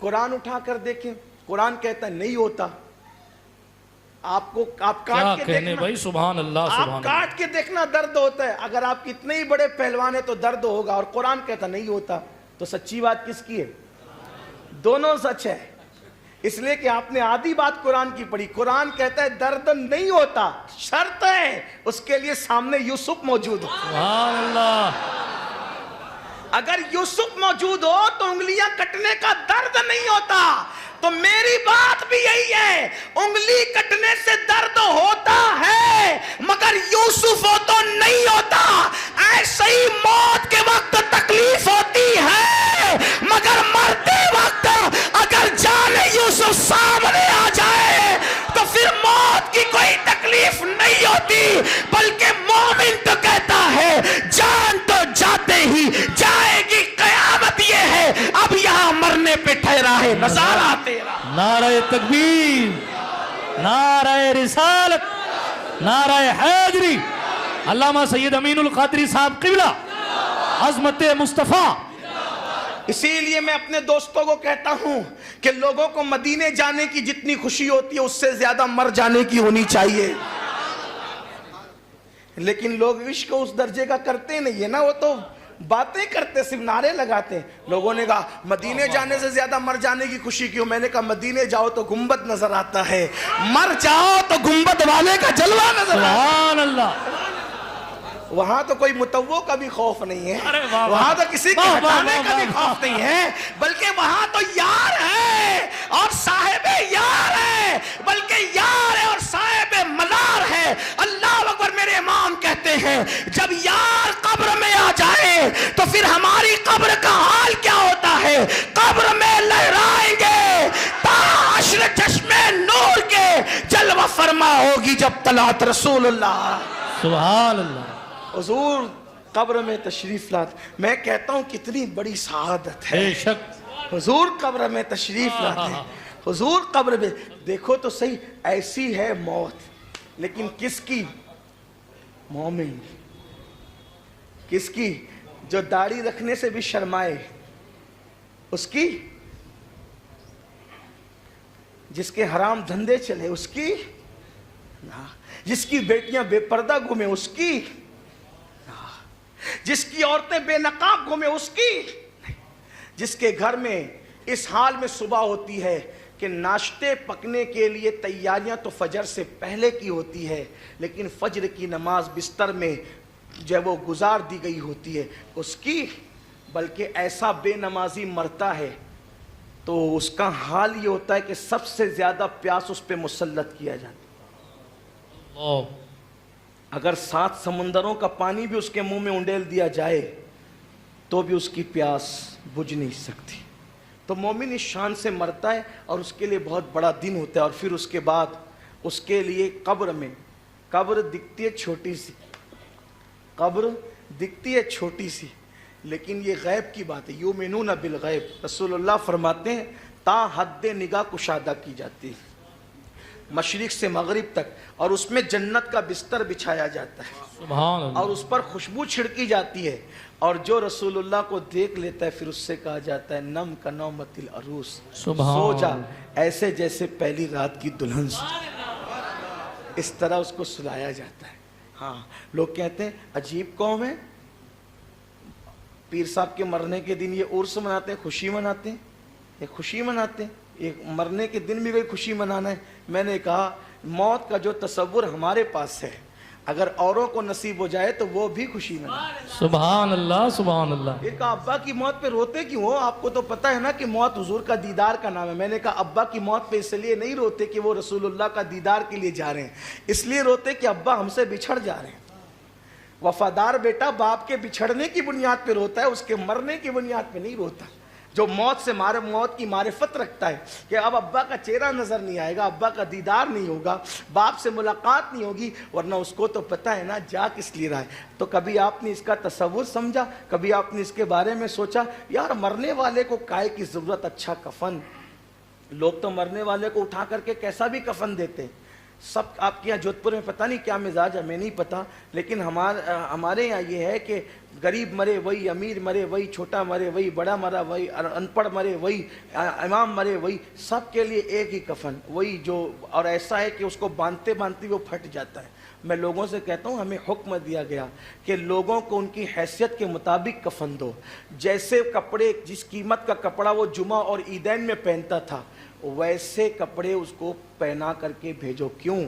قرآن اٹھا کر دیکھیں, قرآن کہتا ہے نہیں ہوتا. آپ کیا کاٹ کے کہنے دیکھنا, بھائی, سبحان اللہ آپ سبحان اللہ. کاٹ کے دیکھنا درد ہوتا ہے. اگر آپ کتنے ہی بڑے پہلوان ہیں تو درد ہوگا, اور قرآن کہتا نہیں ہوتا. تو سچی بات کس کی ہے؟ دونوں سچ ہے. اس لیے کہ آپ نے آدھی بات قرآن کی پڑھی. قرآن کہتا ہے درد نہیں ہوتا, شرط ہے اس کے لیے سامنے یوسف موجود ہو. سبحان اللہ. اگر یوسف موجود ہو تو انگلیاں کٹنے کا درد نہیں ہوتا. تو میری بات بھی یہی ہے, انگلی کٹنے سے درد ہوتا ہے مگر یوسف ہو تو نہیں ہوتا. ایسے ہی موت کے وقت تکلیف ہوتی ہے مگر مرتے وقت اگر جان یوسف سامنے آ جائے تو پھر موت کی کوئی تکلیف نہیں ہوتی, بلکہ مومن تو کہتا ہے جان تو جاتے ہی جائے گی, قیامت یہ ہے اب یہاں مرنے پہ ٹھہرا ہے نظارہ تیرا. نعرہ تکبیر, نعرہ رسالت, نعرہ حیدری. علامہ سید امین القادری صاحب قبلہ, عظمت مصطفیٰ. اسی لیے میں اپنے دوستوں کو کہتا ہوں کہ لوگوں کو مدینے جانے کی جتنی خوشی ہوتی ہے اس سے زیادہ مر جانے کی ہونی چاہیے. لیکن لوگ عشق اس درجے کا کرتے نہیں ہے نا, وہ تو باتیں کرتے, صرف نعرے لگاتے ہیں. لوگوں نے کہا مدینے جانے سے زیادہ مر جانے کی خوشی کیوں؟ میں نے کہا مدینے جاؤ تو گنبد نظر آتا ہے, مر جاؤ تو گنبد والے کا جلوہ نظر آتا ہے. سبحان اللہ. وہاں تو کوئی متوع کا بھی خوف نہیں ہے, ارے واہ وہاں تو کسی کے واہ ہٹانے واہ کا بھی واہ خوف نہیں ہے, بلکہ وہاں تو یار ہے اور صاحب یار ہے, بلکہ یار ہے اور صاحب مزار ہے. اللہ اکبر. میرے امام کہتے ہیں جب یار قبر میں آ جائے تو پھر ہماری قبر کا حال کیا ہوتا ہے؟ قبر میں لہرائیں گے تا حشر چشمے نور کے جلوہ فرما ہوگی جب طلعت رسول اللہ. سبحان اللہ. حضور قبر میں تشریف لاتے. میں کہتا ہوں کتنی بڑی سعادت ہے. بے شک. حضور قبر میں تشریف لاتے ہیں. حضور قبر میں دیکھو تو صحیح, ایسی ہے موت, لیکن کس کی؟ مومن. کس کی؟ جو داڑھی رکھنے سے بھی شرمائے اس کی, جس کے حرام دھندے چلے اس کی, جس کی بیٹیاں بے پردہ گھومے اس کی, جس کی عورتیں بے نقاب گھومے اس کی, جس کے گھر میں اس حال میں صبح ہوتی ہے کہ ناشتے پکنے کے لیے تیاریاں تو فجر سے پہلے کی ہوتی ہے, لیکن فجر کی نماز بستر میں جب وہ گزار دی گئی ہوتی ہے اس کی. بلکہ ایسا بے نمازی مرتا ہے تو اس کا حال یہ ہوتا ہے کہ سب سے زیادہ پیاس اس پہ مسلط کیا جاتا ہے. اگر 7 سمندروں کا پانی بھی اس کے منہ میں انڈیل دیا جائے تو بھی اس کی پیاس بجھ نہیں سکتی. تو مومن اس شان سے مرتا ہے اور اس کے لیے بہت بڑا دن ہوتا ہے. اور پھر اس کے بعد اس کے لیے قبر میں, قبر دکھتی ہے چھوٹی سی, قبر دکھتی ہے چھوٹی سی, لیکن یہ غیب کی بات ہے. یؤمنون بالغیب. رسول اللہ فرماتے ہیں تا حد نگاہ کشادہ کی جاتی ہے مشرق سے مغرب تک, اور اس میں جنت کا بستر بچھایا جاتا ہے سبحان اللہ. اور اس پر خوشبو چھڑکی جاتی ہے, اور جو رسول اللہ کو دیکھ لیتا ہے پھر اس سے کہا جاتا ہے نم کا نومت العروس, سو جا ایسے جیسے پہلی رات کی دلہن سو. اس طرح اس کو سلایا جاتا ہے. ہاں لوگ کہتے ہیں عجیب قوم ہے, پیر صاحب کے مرنے کے دن یہ عرس مناتے ہیں, خوشی مناتے ہیں, یہ خوشی مناتے ہیں, یہ مرنے کے دن بھی کوئی خوشی منانا ہے. میں نے کہا موت کا جو تصور ہمارے پاس ہے اگر اوروں کو نصیب ہو جائے تو وہ بھی خوشی منائے. سبحان اللہ سبحان اللہ. یہ کہا ابا کی موت پہ روتے کیوں ہو؟ آپ کو تو پتہ ہے نا کہ موت حضور کا دیدار کا نام ہے. میں نے کہا ابا کی موت پہ اس لیے نہیں روتے کہ وہ رسول اللہ کا دیدار کے لیے جا رہے ہیں, اس لیے روتے کہ ابا ہم سے بچھڑ جا رہے ہیں. وفادار بیٹا باپ کے بچھڑنے کی بنیاد پہ روتا ہے, اس کے مرنے کی بنیاد پہ نہیں روتا. جو موت سے موت کی معرفت رکھتا ہے کہ اب ابا کا چہرہ نظر نہیں آئے گا, ابا کا دیدار نہیں ہوگا, باپ سے ملاقات نہیں ہوگی, ورنہ اس کو تو پتہ ہے نا جا کس لیے رہا ہے. تو کبھی آپ نے اس کا تصور سمجھا؟ کبھی آپ نے اس کے بارے میں سوچا یار مرنے والے کو کائے کی ضرورت؟ اچھا کفن, لوگ تو مرنے والے کو اٹھا کر کے کیسا بھی کفن دیتے ہیں, سب آپ کے یہاں جودھپور میں پتہ نہیں کیا مزاج ہے، میں نہیں پتا، لیکن ہمارے یہاں یہ ہے کہ غریب مرے وہی، امیر مرے وہی، چھوٹا مرے وہی، بڑا مرا وہی، ان پڑھ مرے وہی، امام مرے وہی، سب کے لیے ایک ہی کفن وہی جو، اور ایسا ہے کہ اس کو باندھتے باندھتے وہ پھٹ جاتا ہے۔ میں لوگوں سے کہتا ہوں ہمیں حکم دیا گیا کہ لوگوں کو ان کی حیثیت کے مطابق کفن دو، جیسے کپڑے جس قیمت کا کپڑا وہ جمعہ اور عیدین میں پہنتا تھا ویسے کپڑے اس کو پہنا کر کے بھیجو۔ کیوں؟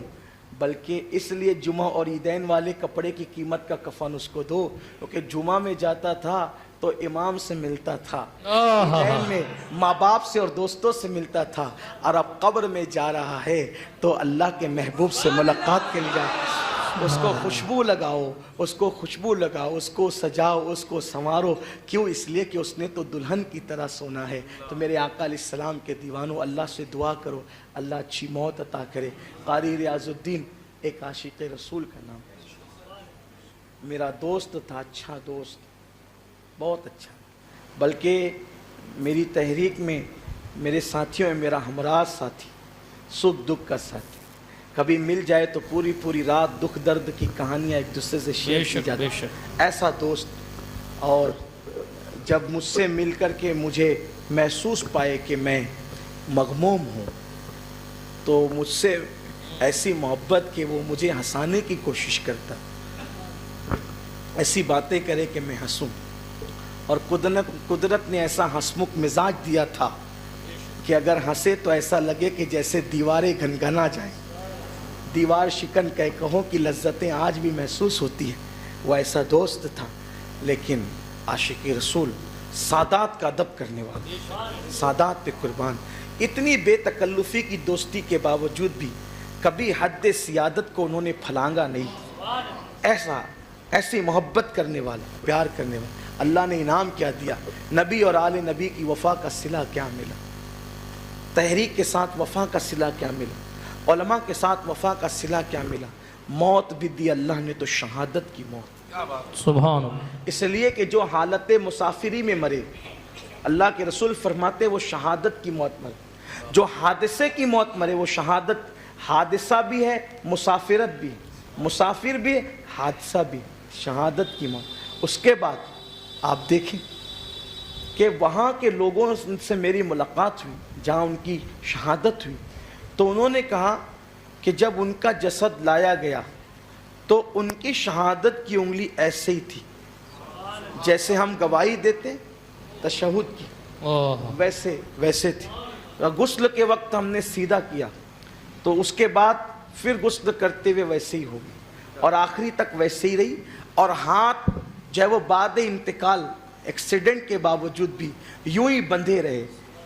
بلکہ اس لیے جمعہ اور عیدین والے کپڑے کی قیمت کا کفن اس کو دو، کیونکہ جمعہ میں جاتا تھا تو امام سے ملتا تھا، عیدین میں ماں باپ سے اور دوستوں سے ملتا تھا، اور اب قبر میں جا رہا ہے تو اللہ کے محبوب سے ملاقات کے لیے جا۔ اس کو خوشبو لگاؤ، اس کو خوشبو لگاؤ، اس کو سجاؤ، اس کو سنوارو۔ کیوں؟ اس لیے کہ اس نے تو دلہن کی طرح سونا ہے۔ تو میرے آقا علیہ السلام کے دیوانوں، اللہ سے دعا کرو اللہ اچھی موت عطا کرے۔ قاری ریاض الدین ایک عاشق رسول کا نام ہے، میرا دوست تھا، اچھا دوست، بہت اچھا، بلکہ میری تحریک میں میرے ساتھیوں میں میرا ہمراز ساتھی، سکھ دکھ کا ساتھی، کبھی مل جائے تو پوری رات دکھ درد کی کہانیاں ایک دوسرے سے شیئر کی جاتی، ایسا دوست۔ اور جب مجھ سے مل کر کے مجھے محسوس پائے کہ میں مغموم ہوں تو مجھ سے ایسی محبت کہ وہ مجھے ہنسانے کی کوشش کرتا، ایسی باتیں کرے کہ میں ہنسوں، اور قدرت نے ایسا ہنسمکھ مزاج دیا تھا کہ اگر ہنسے تو ایسا لگے کہ جیسے دیواریں گھنگھنا جائیں، دیوار شکن کہوں کی لذتیں آج بھی محسوس ہوتی ہیں۔ وہ ایسا دوست تھا، لیکن عاشق رسول، سادات کا ادب کرنے والا، سادات پہ قربان، اتنی بے تکلفی کی دوستی کے باوجود بھی کبھی حد سیادت کو انہوں نے پھلانگا نہیں، ایسی محبت کرنے والا، پیار کرنے والا۔ اللہ نے انعام کیا دیا، نبی اور آل نبی کی وفا کا صلہ کیا ملا، تحریک کے ساتھ وفا کا صلہ کیا ملا، علماء کے ساتھ وفا کا صلہ کیا ملا، موت بھی دی اللہ نے تو شہادت کی موت، سبحان اللہ۔ اس لیے کہ جو حالت مسافری میں مرے، اللہ کے رسول فرماتے وہ شہادت کی موت مرے، جو حادثے کی موت مرے وہ شہادت، حادثہ بھی ہے مسافرت بھی، مسافر بھی حادثہ بھی، شہادت کی موت۔ اس کے بعد آپ دیکھیں کہ وہاں کے لوگوں سے میری ملاقات ہوئی جہاں ان کی شہادت ہوئی، تو انہوں نے کہا کہ جب ان کا جسد لایا گیا تو ان کی شہادت کی انگلی ایسے ہی تھی جیسے ہم گواہی دیتے تشہد کی، ویسے تھی۔ غسل کے وقت ہم نے سیدھا کیا تو اس کے بعد پھر غسل کرتے ہوئے ویسے ہی ہوگی، اور آخری تک ویسے ہی رہی، اور ہاتھ جو ہے وہ بعد انتقال ایکسیڈنٹ کے باوجود بھی یوں ہی بندھے رہے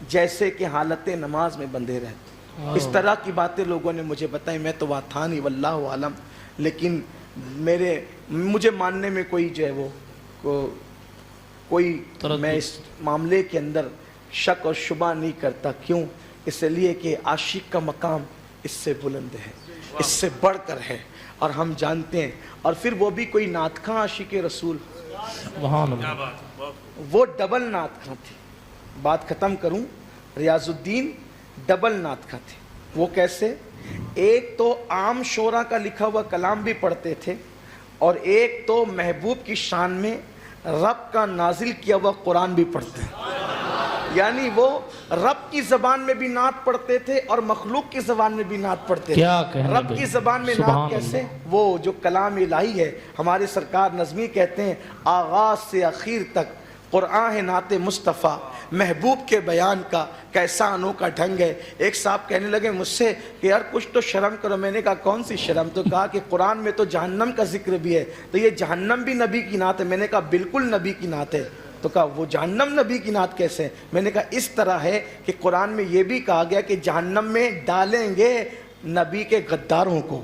جیسے کہ حالت نماز میں بندھے رہتے۔ اس طرح کی باتیں لوگوں نے مجھے بتائی، میں تو وہاں تھا نہیں واللہ عالم، لیکن مجھے ماننے میں کوئی جو ہے وہ کوئی میں اس معاملے کے اندر شک اور شبہ نہیں کرتا۔ کیوں؟ اس لیے کہ عاشق کا مقام اس سے بلند ہے، اس سے بڑھ کر ہے، اور ہم جانتے ہیں۔ اور پھر وہ بھی کوئی نعت خواں عاشق رسول، وہ ڈبل نعت خواں تھی۔ بات ختم کروں، ریاض الدین ڈبل نعت خواں تھے۔ وہ کیسے؟ ایک تو عام شعراء کا لکھا ہوا کلام بھی پڑھتے تھے، اور ایک تو محبوب کی شان میں رب کا نازل کیا ہوا قرآن بھی پڑھتے ہیں، یعنی وہ رب کی زبان میں بھی نعت پڑھتے تھے اور مخلوق کی زبان میں بھی نعت پڑھتے تھے۔ رب کی زبان میں نعت کیسے؟ وہ جو کلام الہی ہے، ہمارے سرکار نظمی کہتے ہیں آغاز سے اخیر تک قرآن ہے نعت مصطفیٰ، محبوب کے بیان کا کیسا انوکھا ڈھنگ ہے۔ ایک صاحب کہنے لگے مجھ سے کہ یار کچھ تو شرم کرو، میں نے کہا کون سی شرم؟ تو کہا کہ قرآن میں تو جہنم کا ذکر بھی ہے، تو یہ جہنم بھی نبی کی نعت ہے؟ میں نے کہا بالکل نبی کی نعت ہے۔ تو کہا وہ جہنم نبی کی نعت کیسے؟ میں نے کہا اس طرح ہے کہ قرآن میں یہ بھی کہا گیا کہ جہنم میں ڈالیں گے نبی کے غداروں کو،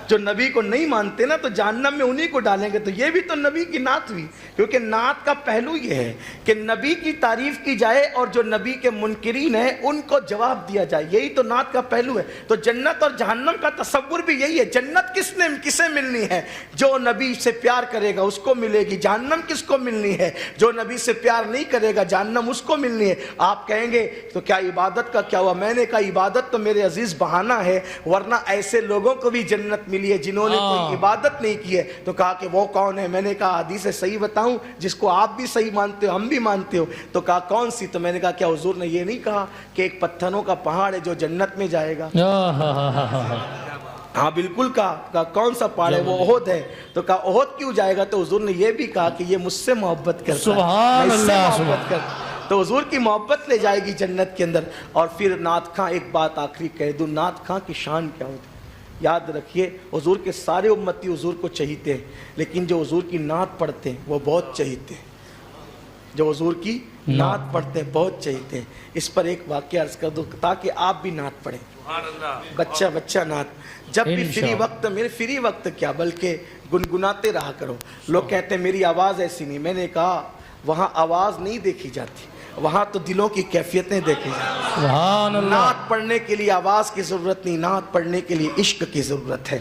جو نبی کو نہیں مانتے نا تو جہنم میں انہی کو ڈالیں گے. تو یہ بھی تو نبی کی نعت ہوئی, کیونکہ نعت کا پہلو یہ ہے کہ نبی کی تعریف کی جائے اور جو نبی کے منکرین ہیں ان کو جواب دیا جائے. یہی تو نعت کا پہلو ہے. تو جنت اور جہنم کا تصور بھی یہی ہے. جنت کسے ملنی ہے؟ جو نبی سے پیار کرے گا اس کو ملے گی. جہنم کس کو ملنی ہے؟ جو نبی سے پیار نہیں کرے گا جہنم اس کو ملنی ہے. آپ کہیں گے تو کیا عبادت کا کیا ہوا؟ میں نے کہا عبادت تو میرے عزیز بہانہ ہے, ورنہ ایسے لوگوں کو بھی جنت ملی ہے جنہوں نے کوئی عبادت نہیں کی ہے. تو کہا کہ وہ کون ہے؟ میں نے کہا حدیث صحیح بتاؤں جس کو آپ بھی صحیح مانتے ہو, ہم بھی مانتے ہو. تو کہا کون سی؟ تو میں نے کہا کیا حضور نے یہ نہیں کہا کہ ایک پتھروں کا پہاڑ ہے جو جنت میں جائے گا؟ ہاں بالکل کہا کون سا پہاڑ ہے؟ وہ احد ہے. تو کہا احد کیوں جائے گا؟ تو حضور نے یہ بھی کہا کہ یہ مجھ سے محبت کرتا ہے, سبحان اللہ. محبت کرتا. تو حضور کی محبت لے جائے گی جنت کے اندر. اور پھر نعت خواں ایک بات آخری کہہ دوں, نعت خواں کی شان کیا ہوتی ہے؟ یاد رکھیے حضور کے سارے امتی حضور کو چہیتے ہیں, لیکن جو حضور کی نعت پڑھتے ہیں وہ بہت چہیتے ہیں. جو حضور کی نعت پڑھتے ہیں بہت چہیتے ہیں. اس پر ایک واقعہ عرض کر دوں تاکہ آپ بھی نعت پڑھیں. بچہ نعت جب بھی فری وقت کیا بلکہ گنگناتے رہا کرو. لوگ کہتے ہیں میری آواز ایسی نہیں. میں نے کہا وہاں آواز نہیں دیکھی جاتی, وہاں تو دلوں کی کیفیتیں دیکھی جاتی. سبحان اللہ. نعت پڑھنے کے لیے آواز کی ضرورت نہیں, نعت پڑھنے کے لیے عشق کی ضرورت ہے.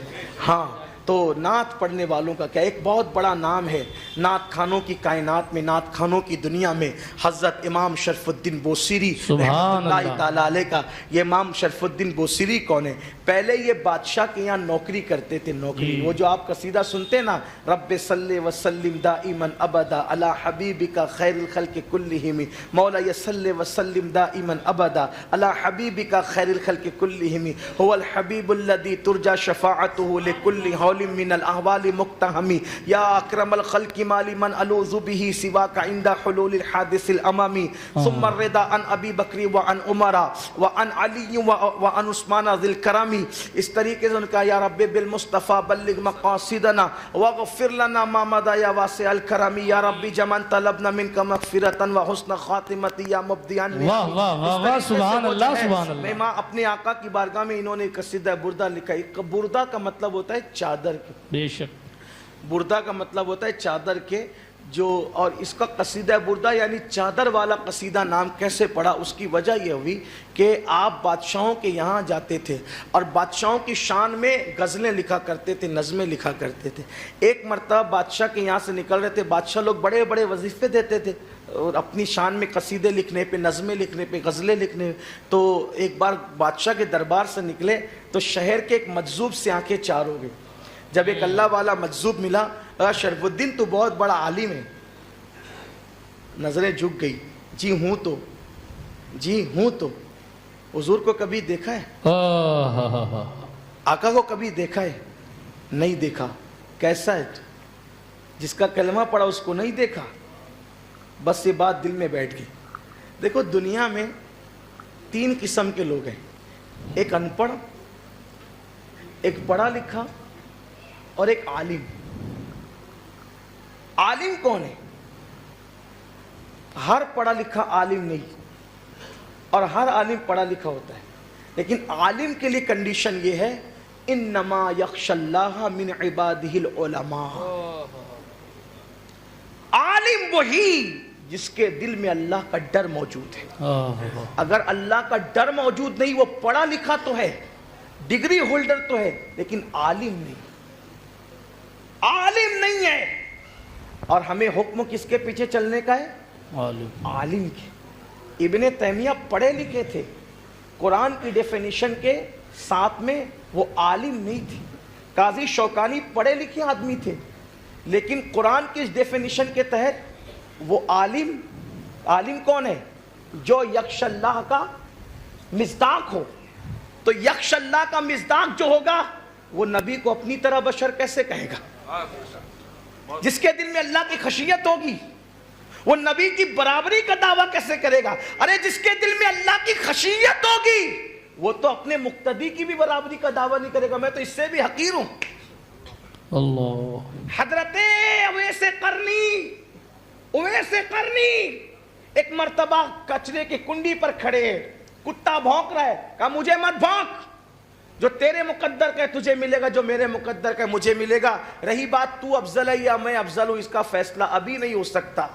ہاں تو نعت پڑھنے والوں کا کیا ایک بہت بڑا نام ہے نعت خانوں کی کائنات میں, نعت خانوں کی دنیا میں. حضرت امام شرف الدین بوصیری رحمۃ اللہ تعالیٰ علیہ کا. یہ امام شرف الدین بوصیری کون ہے؟ پہلے یہ بادشاہ کے یہاں نوکری کرتے تھے. نوکری وہ جو آپ قصیدہ سنتے نا, رب صلی وسلم دائما ابدا علی حبیبک خیر الخلق کلہم, مولا صلی وسلم دائما ابدا علی حبیبک خیر الخلق کلہم, هو الحبیب الذی ترجى شفاعته لكل حول من الاحوال مقتحمی, یا اکرم الخلق مالی من الوذ به سواک عند حلول الحادث الامامی, ثم الرضا عن ابی بکر وعن عمر وعن علی وعن عثمان ذی الکرم. اس طریقے سے ان کا یا رب بالمصطفیٰ بلغ مقاصدنا واغفر لنا ما مضى یا واسع الکرم, یا رب جمن طلبنا منک مغفرتا وحسن خاتمتی یا مبدیا. واہ واہ واہ واہ, سبحان اللہ سبحان اللہ. میں اپنے آقا کی بارگاہ میں انہوں نے قصیدہ بردہ لکھا ہے. بردہ کا مطلب ہوتا ہے چادر کے. بے شک بردہ کا مطلب ہوتا ہے چادر کے. جو اور اس کا قصیدہ بردہ یعنی چادر والا قصیدہ نام کیسے پڑا؟ اس کی وجہ یہ ہوئی کہ آپ بادشاہوں کے یہاں جاتے تھے اور بادشاہوں کی شان میں غزلیں لکھا کرتے تھے, نظمیں لکھا کرتے تھے. ایک مرتبہ بادشاہ کے یہاں سے نکل رہے تھے, بادشاہ لوگ بڑے بڑے وظیفے دیتے تھے اور اپنی شان میں قصیدے لکھنے پہ, نظمیں لکھنے پہ, غزلیں لکھنے. تو ایک بار بادشاہ کے دربار سے نکلے تو شہر کے ایک مجذوب سے آنکھیں چار ہو گئی. جب ایک اللہ والا مجذوب ملا, شرف الدین تو بہت بڑا عالم ہے, نظریں جھک گئی. جی ہوں تو حضور کو کبھی دیکھا ہے؟ آقا کو کبھی دیکھا ہے؟ نہیں دیکھا. کیسا ہے؟ جس کا کلمہ پڑھا اس کو نہیں دیکھا. بس یہ بات دل میں بیٹھ گئی. دیکھو دنیا میں 3 قسم کے لوگ ہیں, ایک ان پڑھ, ایک پڑھا لکھا اور ایک عالم. عالم کون ہے؟ ہر پڑھا لکھا عالم نہیں اور ہر عالم پڑھا لکھا ہوتا ہے, لیکن عالم کے لیے کنڈیشن یہ ہے انما یخشی اللہ من عبادہ العلماء. عالم وہی جس کے دل میں اللہ کا ڈر موجود ہے. اگر اللہ کا ڈر موجود نہیں, وہ پڑھا لکھا تو ہے, ڈگری ہولڈر تو ہے, لیکن عالم نہیں. عالم نہیں ہے. اور ہمیں حکم کس کے پیچھے چلنے کا ہے؟ عالم کے. ابن تیمیہ پڑھے لکھے تھے, قرآن کی ڈیفینیشن کے ساتھ میں وہ عالم نہیں تھے. قاضی شوکانی پڑھے لکھے آدمی تھے, لیکن قرآن کی ڈیفینیشن کے تحت وہ عالم. عالم کون ہے؟ جو یکش اللہ کا مصداق ہو. تو یکش اللہ کا مصداق جو ہوگا وہ نبی کو اپنی طرح بشر کیسے کہے گا؟ جس کے دل میں اللہ کی خشیت ہوگی وہ نبی کی برابری کا دعویٰ کیسے کرے گا؟ ارے جس کے دل میں اللہ کی خشیت ہوگی وہ تو اپنے مقتدی کی بھی برابری کا دعویٰ نہیں کرے گا. میں تو اس سے بھی حقیر ہوں. اللہ. حضرت اویس قرنی ایک مرتبہ کچرے کی کنڈی پر کھڑے, کتا بھونک رہا ہے, کہا مجھے مت بھونک. جو تیرے مقدر کا ہے تجھے ملے گا، جو میرے مقدر کا ہے مجھے ملے گا۔ رہی بات تو افضل ہے یا میں افضل ہوں، اس کا فیصلہ ابھی نہیں ہو سکتا،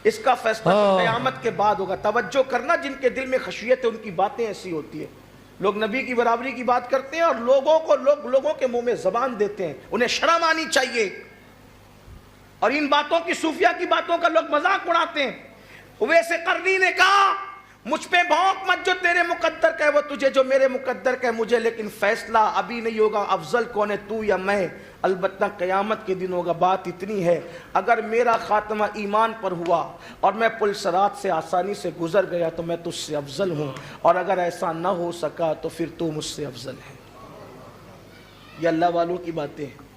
اس کا فیصلہ قیامت کے بعد ہوگا۔ توجہ کرنا، جن کے دل میں خشیت ہے ان کی باتیں ایسی ہوتی ہیں، لوگ نبی کی برابری کی بات کرتے ہیں اور لوگوں کے منہ میں زبان دیتے ہیں، انہیں شرم آنی چاہیے، اور ان باتوں کی، صوفیہ کی باتوں کا لوگ مذاق اڑاتے ہیں۔ ویسے قرنی نے کہا مجھ پہ بھونک مت، جو تیرے مقدر کا ہے وہ تجھے، جو میرے مقدر کا ہے مجھے، لیکن فیصلہ ابھی نہیں ہوگا افضل کون ہے، تو یا میں، البتہ قیامت کے دن ہوگا۔ بات اتنی ہے، اگر میرا خاتمہ ایمان پر ہوا اور میں پل صراط سے آسانی سے گزر گیا تو میں تجھ سے افضل ہوں، اور اگر ایسا نہ ہو سکا تو پھر تو مجھ سے افضل ہے۔ یہ اللہ والوں کی باتیں ہیں۔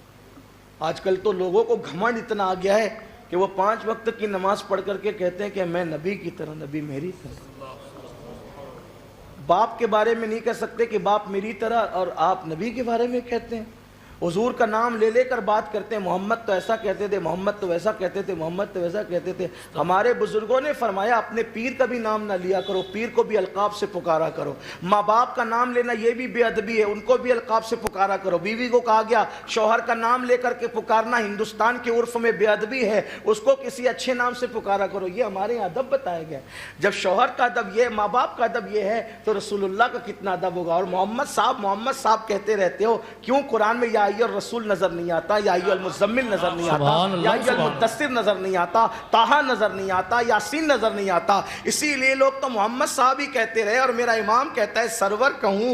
آج کل تو لوگوں کو گھمنڈ اتنا آ گیا ہے کہ وہ 5 وقت کی نماز پڑھ کر کے کہتے ہیں کہ میں نبی کی طرح، نبی میری طرح۔ باپ کے بارے میں نہیں کہہ سکتے کہ باپ میری طرح، اور آپ نبی کے بارے میں کہتے ہیں۔ حضور کا نام لے لے کر بات کرتے ہیں، محمد تو ایسا کہتے تھے، محمد تو ویسا کہتے تھے، محمد تو ویسا کہتے تھے۔ ہمارے بزرگوں نے فرمایا اپنے پیر کا بھی نام نہ لیا کرو، پیر کو بھی القاب سے پکارا کرو۔ ماں باپ کا نام لینا یہ بھی بے ادبی ہے، ان کو بھی القاب سے پکارا کرو۔ بیوی کو کہا گیا شوہر کا نام لے کر کے پکارنا ہندوستان کے عرف میں بے ادبی ہے، اس کو کسی اچھے نام سے پکارا کرو۔ یہ ہمارے یہاں ادب بتایا گیا۔ جب شوہر کا ادب یہ، ماں باپ کا ادب یہ ہے تو رسول اللہ کا کتنا ادب ہوگا۔ اور محمد صاحب کہتے رہتے ہو، کیوں قرآن میں یا ایھا الرسول نظر نہیں آتا، یا ایھا المزمل نظر نہیں آتا، یا ایھا المدثر نظر نہیں آتا، طٰہٰ نظر نہیں آتا، یاسین نظر نہیں آتا؟ اسی لیے لوگ تو محمد صاحب ہی کہتے رہے، اور میرا امام کہتا ہے سرور کہوں،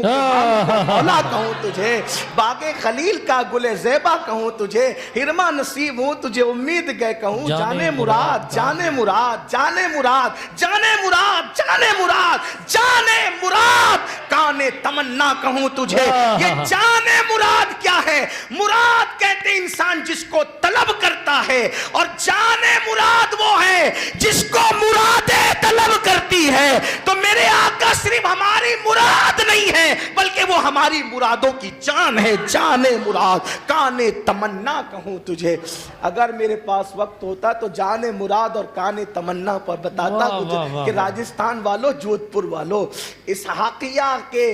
مولا کہوں تجھے، باغ خلیل کا گل زیبا کہوں تجھے، ہرما نصیب ہوں تجھے امید گئے کہوں، جانے مراد جانے مراد جانے مراد جانے مراد جانے مراد جانے مراد، کانے تمنا کہوں تجھے۔ یہ جانے مراد کیا ہے؟ مراد کہتے انسان جس کو طلب کرتا ہے، اور جانے مراد وہ ہے جس کو مرادیں طلب کرتی ہے۔ تو میرے آقا صرف ہماری مراد نہیں ہے بلکہ وہ ہماری مرادوں کی جان ہے۔ جانے مراد، کانے تمنا کہوں تجھے۔ اگر میرے پاس وقت ہوتا تو جانے مراد اور کانے تمنا پر بتاتا تجھے کہ راجستھان والوں، جودھ پور والوں، اسحاقیہ کے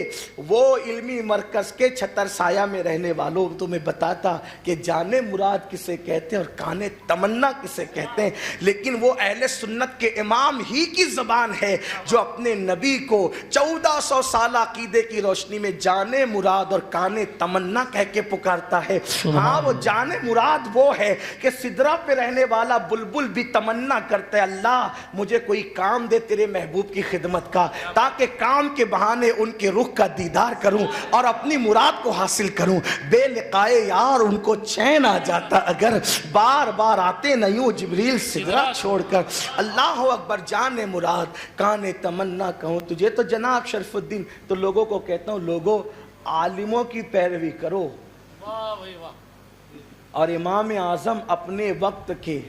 وہ علمی مرکز کے چھتر سایہ میں رہنے والوں، تمہیں بتاتا کہ جانے مراد کسے کہتے ہیں اور کانے تمنا کسے کہتے ہیں۔ لیکن وہ اہل سنت کے امام ہی کی زبان ہے جو اپنے نبی کو 1400 سال عقیدے کی روشنی میں جانے مراد اور کانے تمنا کہہ کے پکارتا ہے۔ ہاں، وہ جانے مراد وہ ہے کہ سدرہ پہ رہنے والا بلبل بھی تمنا کرتا ہے، اللہ مجھے کوئی کام دے تیرے محبوب کی خدمت کا، تاکہ کام کے بہانے ان کے رخ کا دیدار کروں اور اپنی مراد کو حاصل کروں۔ بے لقائے یار ان کو چین آ جاتا اگر بار بار آتے نہیں جبریل سدرہ چھوڑ کر۔ اللہ اکبر، جانے مراد کانے تمنا کہوں تجھے۔ تو جناب شرف الدین، تو لوگوں کو کہتا ہوں، لوگوں عالموں کی پیروی کرو۔ اور امام اعظم اپنے وقت کے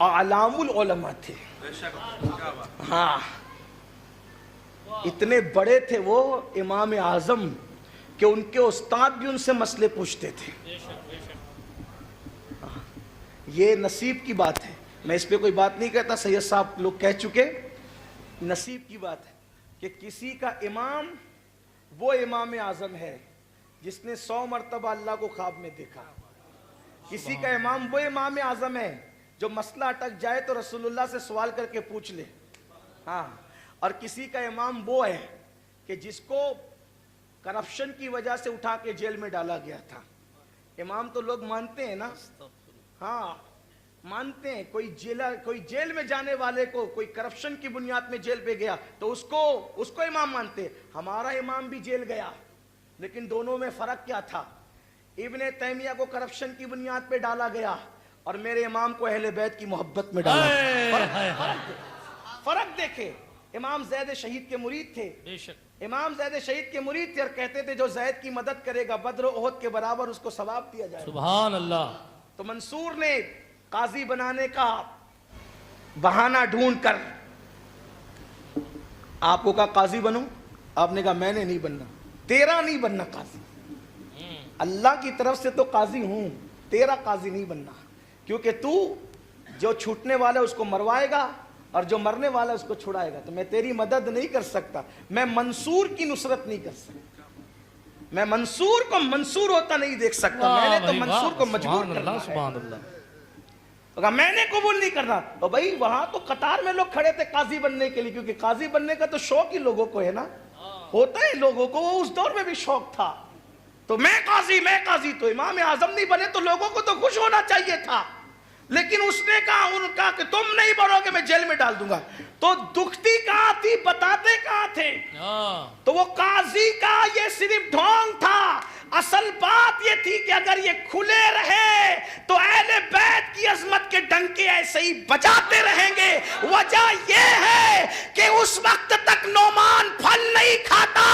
اعلام العلماء تھے۔ ہاں، اتنے بڑے تھے وہ امام اعظم کہ ان کے استاد بھی ان سے مسئلے پوچھتے تھے۔ یہ نصیب کی بات ہے، میں اس پہ کوئی بات نہیں کہتا، سید صاحب لوگ کہہ چکے، نصیب کی بات ہے کہ کسی کا امام وہ امام اعظم ہے جس نے 100 مرتبہ اللہ کو خواب میں دیکھا۔ کسی کا امام وہ امام اعظم ہے جو مسئلہ اٹک جائے تو رسول اللہ سے سوال کر کے پوچھ لے۔ ہاں، اور کسی کا امام وہ ہے کہ جس کو کرپشن کی وجہ سے اٹھا کے جیل میں ڈالا گیا تھا۔ امام تو لوگ مانتے ہیں نا، ہاں مانتے ہیں، کوئی جیل میں جانے والے کو کوئی کرپشن کی بنیاد میں جیل پہ گیا تو اس کو امام مانتے ہیں۔ ہمارا امام بھی جیل گیا، لیکن دونوں میں فرق کیا تھا؟ ابن تیمیہ کو کرپشن کی بنیاد پہ ڈالا گیا اور میرے امام کو اہل بیت کی محبت میں ڈالا گیا۔ فرق دیکھے، امام زید شہید کے مرید تھے، امام زید شہید کے مرید تھے اور کہتے تھے جو زید کی مدد کرے گا بدر و احد کے برابر اس کو ثواب دیا جائے گا۔ سبحان اللہ۔ تو منصور نے قاضی بنانے کا بہانہ ڈھونڈ کر آپ کو کہا قاضی بنو، آپ نے کہا میں نے نہیں بننا، تیرا نہیں بننا قاضی، اللہ کی طرف سے تو قاضی ہوں، تیرا قاضی نہیں بننا، کیونکہ تو جو چھوٹنے والا ہے اس کو مروائے گا اور جو مرنے والا اس کو چھڑائے گا، تو میں تیری مدد نہیں کر سکتا، میں منصور کی نصرت نہیں کر سکتا۔ میں منصور کو منصور ہوتا نہیں دیکھ سکتا، میں نے تو منصور کو مجبور کرنا ہے۔ سبحان اللہ۔ اگر میں نے قبول نہیں کرنا تو بھائی وہاں تو قطار میں لوگ کھڑے تھے قاضی بننے کے لیے، کیونکہ قاضی بننے کا تو شوق ہی لوگوں کو ہے نا، ہوتا ہے لوگوں کو، وہ اس دور میں بھی شوق تھا۔ تو میں قاضی، تو امام اعظم نہیں بنے تو لوگوں کو تو خوش ہونا چاہیے تھا، لیکن اس نے کہا ان کا کہ تم نہیں بنو گے میں جیل میں ڈال دوں گا۔ تو دکھتی کہاں تھی، بتاتے کہاں تھے؟ تو وہ قاضی کا یہ صرف ڈھونگ تھا، اصل بات یہ تھی کہ اگر یہ کھلے رہے تو اہل بیت کی عظمت کے ڈنکے ایسے ہی بجاتے رہیں گے۔ وجہ یہ ہے کہ اس وقت تک نعمان پھل نہیں کھاتا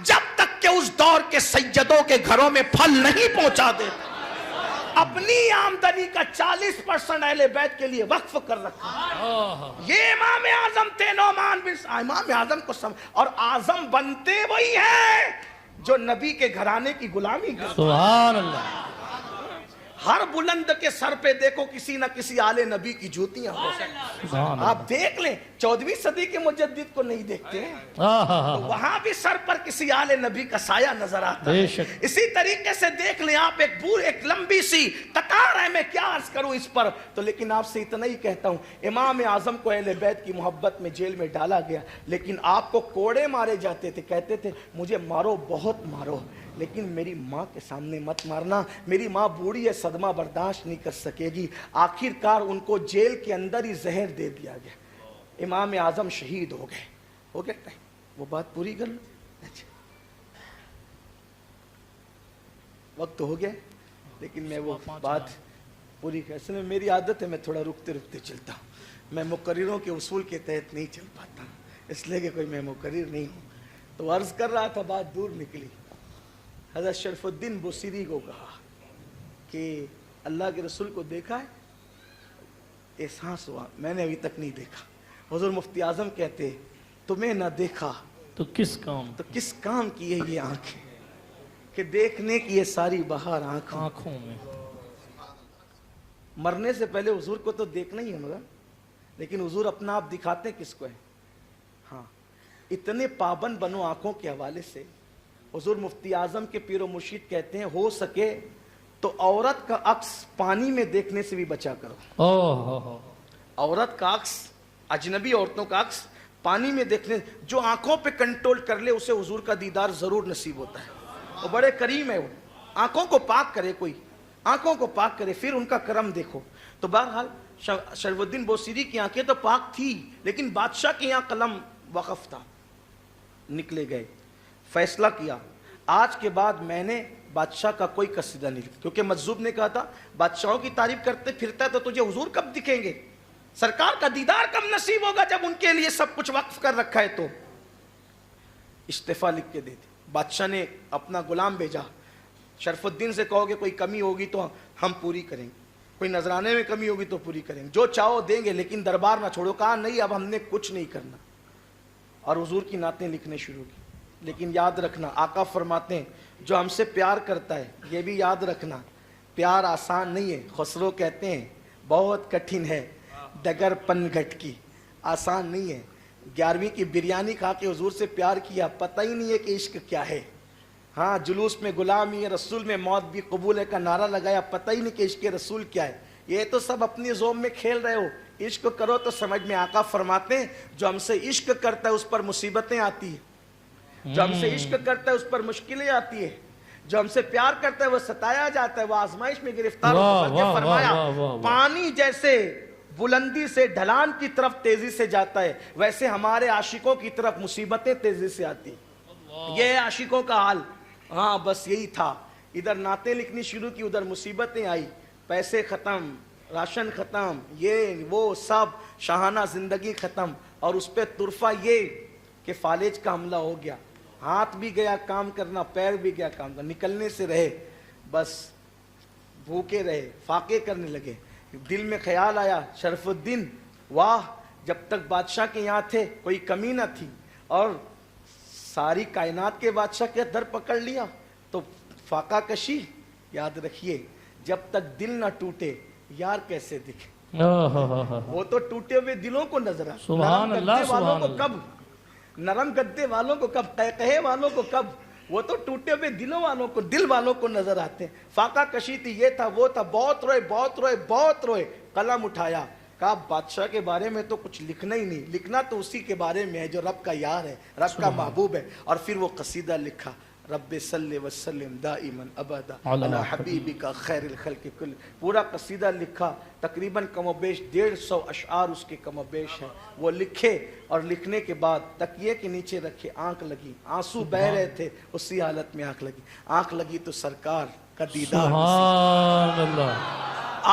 جب تک کہ اس دور کے سیدوں کے گھروں میں پھل نہیں پہنچا دیتا۔ اپنی آمدنی کا 40% اہل بیت کے لیے وقف کر رکھا۔ یہ امام اعظم تھے نعمان بن، امام اعظم کو اور اعظم بنتے وہی ہیں جو نبی کے گھرانے کی غلامی کرتے۔ سبحان اللہ۔ ہر بلند کے سر پہ دیکھو کسی نہ کسی آل نبی کی جوتیاں ہو سکتی۔ آپ دیکھ لیں 14ویں صدی کے مجدد کو نہیں دیکھتے ہیں تو وہاں بھی سر پر کسی آل نبی کا سایہ نظر آتا ہے۔ اسی طریقے سے دیکھ لیں آپ ایک لمبی سی قطار ہے، میں کیا عرض کروں اس پر، تو لیکن آپ سے اتنا ہی کہتا ہوں امام اعظم کو اہل بیت کی محبت میں جیل میں ڈالا گیا، لیکن آپ کو کوڑے مارے جاتے تھے، کہتے تھے مجھے مارو بہت مارو لیکن میری ماں کے سامنے مت مارنا، میری ماں بوڑھی ہے صدمہ برداشت نہیں کر سکے گی۔ آخر کار ان کو جیل کے اندر ہی زہر دے دیا گیا، امام اعظم شہید ہو گئے۔ وہ بات پوری کر لو، اچھا وقت ہو گیا لیکن میں وہ بات پوری کر، اصل میں میری عادت ہے میں تھوڑا رکتے رکتے چلتا ہوں، میں مقرروں کے اصول کے تحت نہیں چل پاتا اس لیے کہ کوئی میں مقرر نہیں ہوں۔ تو عرض کر رہا تھا بات دور نکلی، حضرت شرف الدین بوسیری کو کہا کہ اللہ کے رسول کو دیکھا ہے؟ احساس ہوا میں نے ابھی تک نہیں دیکھا۔ حضور مفتی اعظم کہتے تمہیں نہ دیکھا تو کس کام کی ہے یہ آنکھیں کہ دیکھنے کی یہ ساری بہار آنکھوں میں۔ مرنے سے پہلے حضور کو تو دیکھنا ہی ہے مگر، لیکن حضور اپنا آپ دکھاتے کس کو ہے؟ ہاں اتنے پابند بنو آنکھوں کے حوالے سے حضور مفتی اعظم کے پیر و مرشد کہتے ہیں ہو سکے تو عورت کا عکس پانی میں دیکھنے سے بھی بچا کرو۔ عورت کا عکس، اجنبی عورتوں کا عکس پانی میں دیکھنے، جو آنکھوں پہ کنٹرول کر لے اسے حضور کا دیدار ضرور نصیب ہوتا ہے۔ وہ بڑے کریم ہے، وہ آنکھوں کو پاک کرے، کوئی آنکھوں کو پاک کرے پھر ان کا کرم دیکھو۔ تو بہرحال شرف الدین بوسیری کی آنکھیں تو پاک تھی لیکن بادشاہ کے یہاں قلم وقف تھا، نکلے گئے، فیصلہ کیا آج کے بعد میں نے بادشاہ کا کوئی قصیدہ نہیں لکھا، کیونکہ مجذوب نے کہا تھا بادشاہوں کی تعریف کرتے پھرتا ہے تو تجھے حضور کب دکھیں گے، سرکار کا دیدار کب نصیب ہوگا جب ان کے لیے سب کچھ وقف کر رکھا ہے۔ تو استعفیٰ لکھ کے دے دی، بادشاہ نے اپنا غلام بھیجا، شرف الدین سے کہو کہ کوئی کمی ہوگی تو ہم پوری کریں گے، کوئی نذرانے میں کمی ہوگی تو پوری کریں گے، جو چاہو دیں گے لیکن دربار نہ چھوڑو۔ کہا نہیں اب ہم نے کچھ نہیں کرنا، اور حضور کی نعتیں لکھنے شروع کی۔ لیکن یاد رکھنا آقا فرماتے ہیں جو ہم سے پیار کرتا ہے یہ بھی یاد رکھنا پیار آسان نہیں ہے۔ خسرو کہتے ہیں بہت کٹھن ہے ڈگر پن گھٹ کی، آسان نہیں ہے۔ 11ویں کی بریانی کھا کے حضور سے پیار کیا، پتہ ہی نہیں ہے کہ عشق کیا ہے۔ ہاں جلوس میں غلامی رسول میں موت بھی قبول ہے کا نعرہ لگایا، پتہ ہی نہیں کہ عشق رسول کیا ہے۔ یہ تو سب اپنی زوم میں کھیل رہے ہو، عشق کرو تو سمجھ میں۔ آقا فرماتے ہیں جو ہم سے عشق کرتا ہے اس پر مصیبتیں آتی ہیں، جو ہم سے عشق کرتا ہے اس پر مشکلیں آتی ہے، جو ہم سے پیار کرتا ہے وہ ستایا جاتا ہے، وہ آزمائش میں گرفتار ہوتا ہے۔ بلکہ فرمایا پانی جیسے بلندی سے ڈھلان کی طرف تیزی سے جاتا ہے ویسے ہمارے عاشقوں کی طرف مصیبتیں تیزی سے آتی ہیں۔ یہ ہے عاشقوں کا حال۔ ہاں بس یہی تھا، ادھر نعتیں لکھنی شروع کی، ادھر مصیبتیں آئی، پیسے ختم، راشن ختم، یہ وہ سب، شاہانہ زندگی ختم، اور اس پہ طرفہ یہ کہ فالج کا حملہ ہو گیا، ہاتھ بھی گیا کام کرنا، پیر بھی گیا کام کرنا، نکلنے سے رہے، بس بھوکے رہے، فاقے کرنے لگے۔ دل میں خیال آیا شرف الدین واہ جب تک بادشاہ کے یہاں تھے کوئی کمی نہ تھی، اور ساری کائنات کے بادشاہ کے در پکڑ لیا تو فاقہ کشی۔ یاد رکھیے جب تک دل نہ ٹوٹے یار کیسے دکھے، وہ تو ٹوٹے ہوئے دلوں کو نظر آ، نرم گدے والوں کو کب، قہقہے والوں کو کب، وہ تو ٹوٹے ہوئے دلوں والوں کو، دل والوں کو نظر آتے ہیں. فاقہ کشی تھی، یہ تھا وہ تھا، بہت روئے بہت روئے بہت روئے. قلم اٹھایا، کہا بادشاہ کے بارے میں تو کچھ لکھنا ہی نہیں، لکھنا تو اسی کے بارے میں ہے جو رب کا یار ہے، رب کا محبوب ہے. اور پھر وہ قصیدہ لکھا، رب صلی وسلم دائما ابدا علی حبیبک خیر الخلق کل. پورا قصیدہ لکھا، تقریباً کم و بیش 150 اشعار اس کے کم و بیش ہیں. وہ لکھے اور لکھنے کے بعد تکیے کے نیچے رکھے، آنکھ لگی، آنسو بہ رہے تھے، اسی حالت میں آنکھ لگی تو سرکار کا دیدار، سبحان اللہ،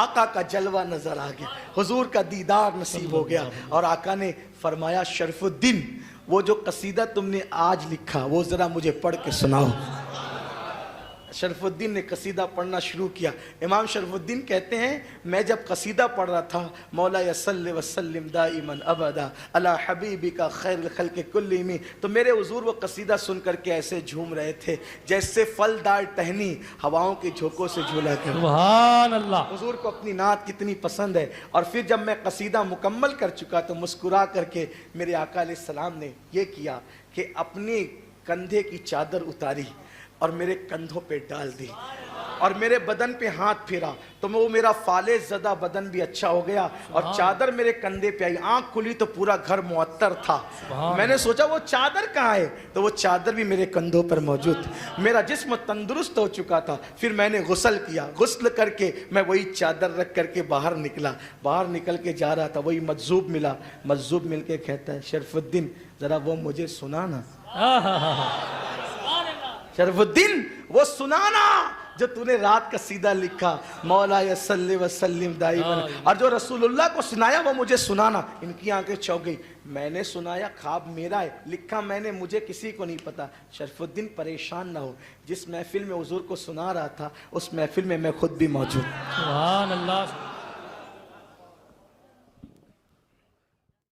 آقا کا جلوہ نظر آ گیا، حضور کا دیدار نصیب ہو گیا. اور آقا نے فرمایا شرف الدین وہ جو قصیدہ تم نے آج لکھا وہ ذرا مجھے پڑھ کے سناؤ. شرف الدین نے قصیدہ پڑھنا شروع کیا. امام شرف الدین کہتے ہیں میں جب قصیدہ پڑھ رہا تھا، مولا صلی وسلم دائما ابدا علی حبیبک خیر الخلق کلہم، تو میرے حضور وہ قصیدہ سن کر کے ایسے جھوم رہے تھے جیسے پھلدار ٹہنی ہواؤں کے جھونکوں سے جھولا کر. سبحان اللہ. حضور کو اپنی نعت کتنی پسند ہے. اور پھر جب میں قصیدہ مکمل کر چکا تو مسکرا کر کے میرے آقا علیہ السلام نے یہ کیا کہ اپنی کندھے کی چادر اتاری اور میرے کندھوں پہ ڈال دی اور میرے بدن پہ ہاتھ پھیرا تو وہ میرا فالج زدہ بدن بھی اچھا ہو گیا اور چادر میرے کندھے پہ آئی. آنکھ کھلی تو پورا گھر معطر تھا. میں نے سوچا وہ چادر کہاں ہے، تو وہ چادر بھی میرے کندھوں پر موجود. میرا جسم تندرست ہو چکا تھا. پھر میں نے غسل کیا، غسل کر کے میں وہی چادر رکھ کر کے باہر نکلا. باہر نکل کے جا رہا تھا، وہی مجذوب ملا. مجذوب مل کے کہتا ہے شرف الدین ذرا وہ مجھے سنانا. شرف الدین وہ سنانا جو تو نے رات قصیدہ لکھا، مولا صلی وسلم دائما، اور جو رسول اللہ کو سنایا وہ مجھے سنانا. ان کی آنکھیں چونک گئی. میں نے سنایا، خواب میرا ہے، لکھا میں نے، مجھے کسی کو نہیں پتا. شرف الدین پریشان نہ ہو، جس محفل میں حضور کو سنا رہا تھا اس محفل میں میں خود بھی موجود. سبحان اللہ.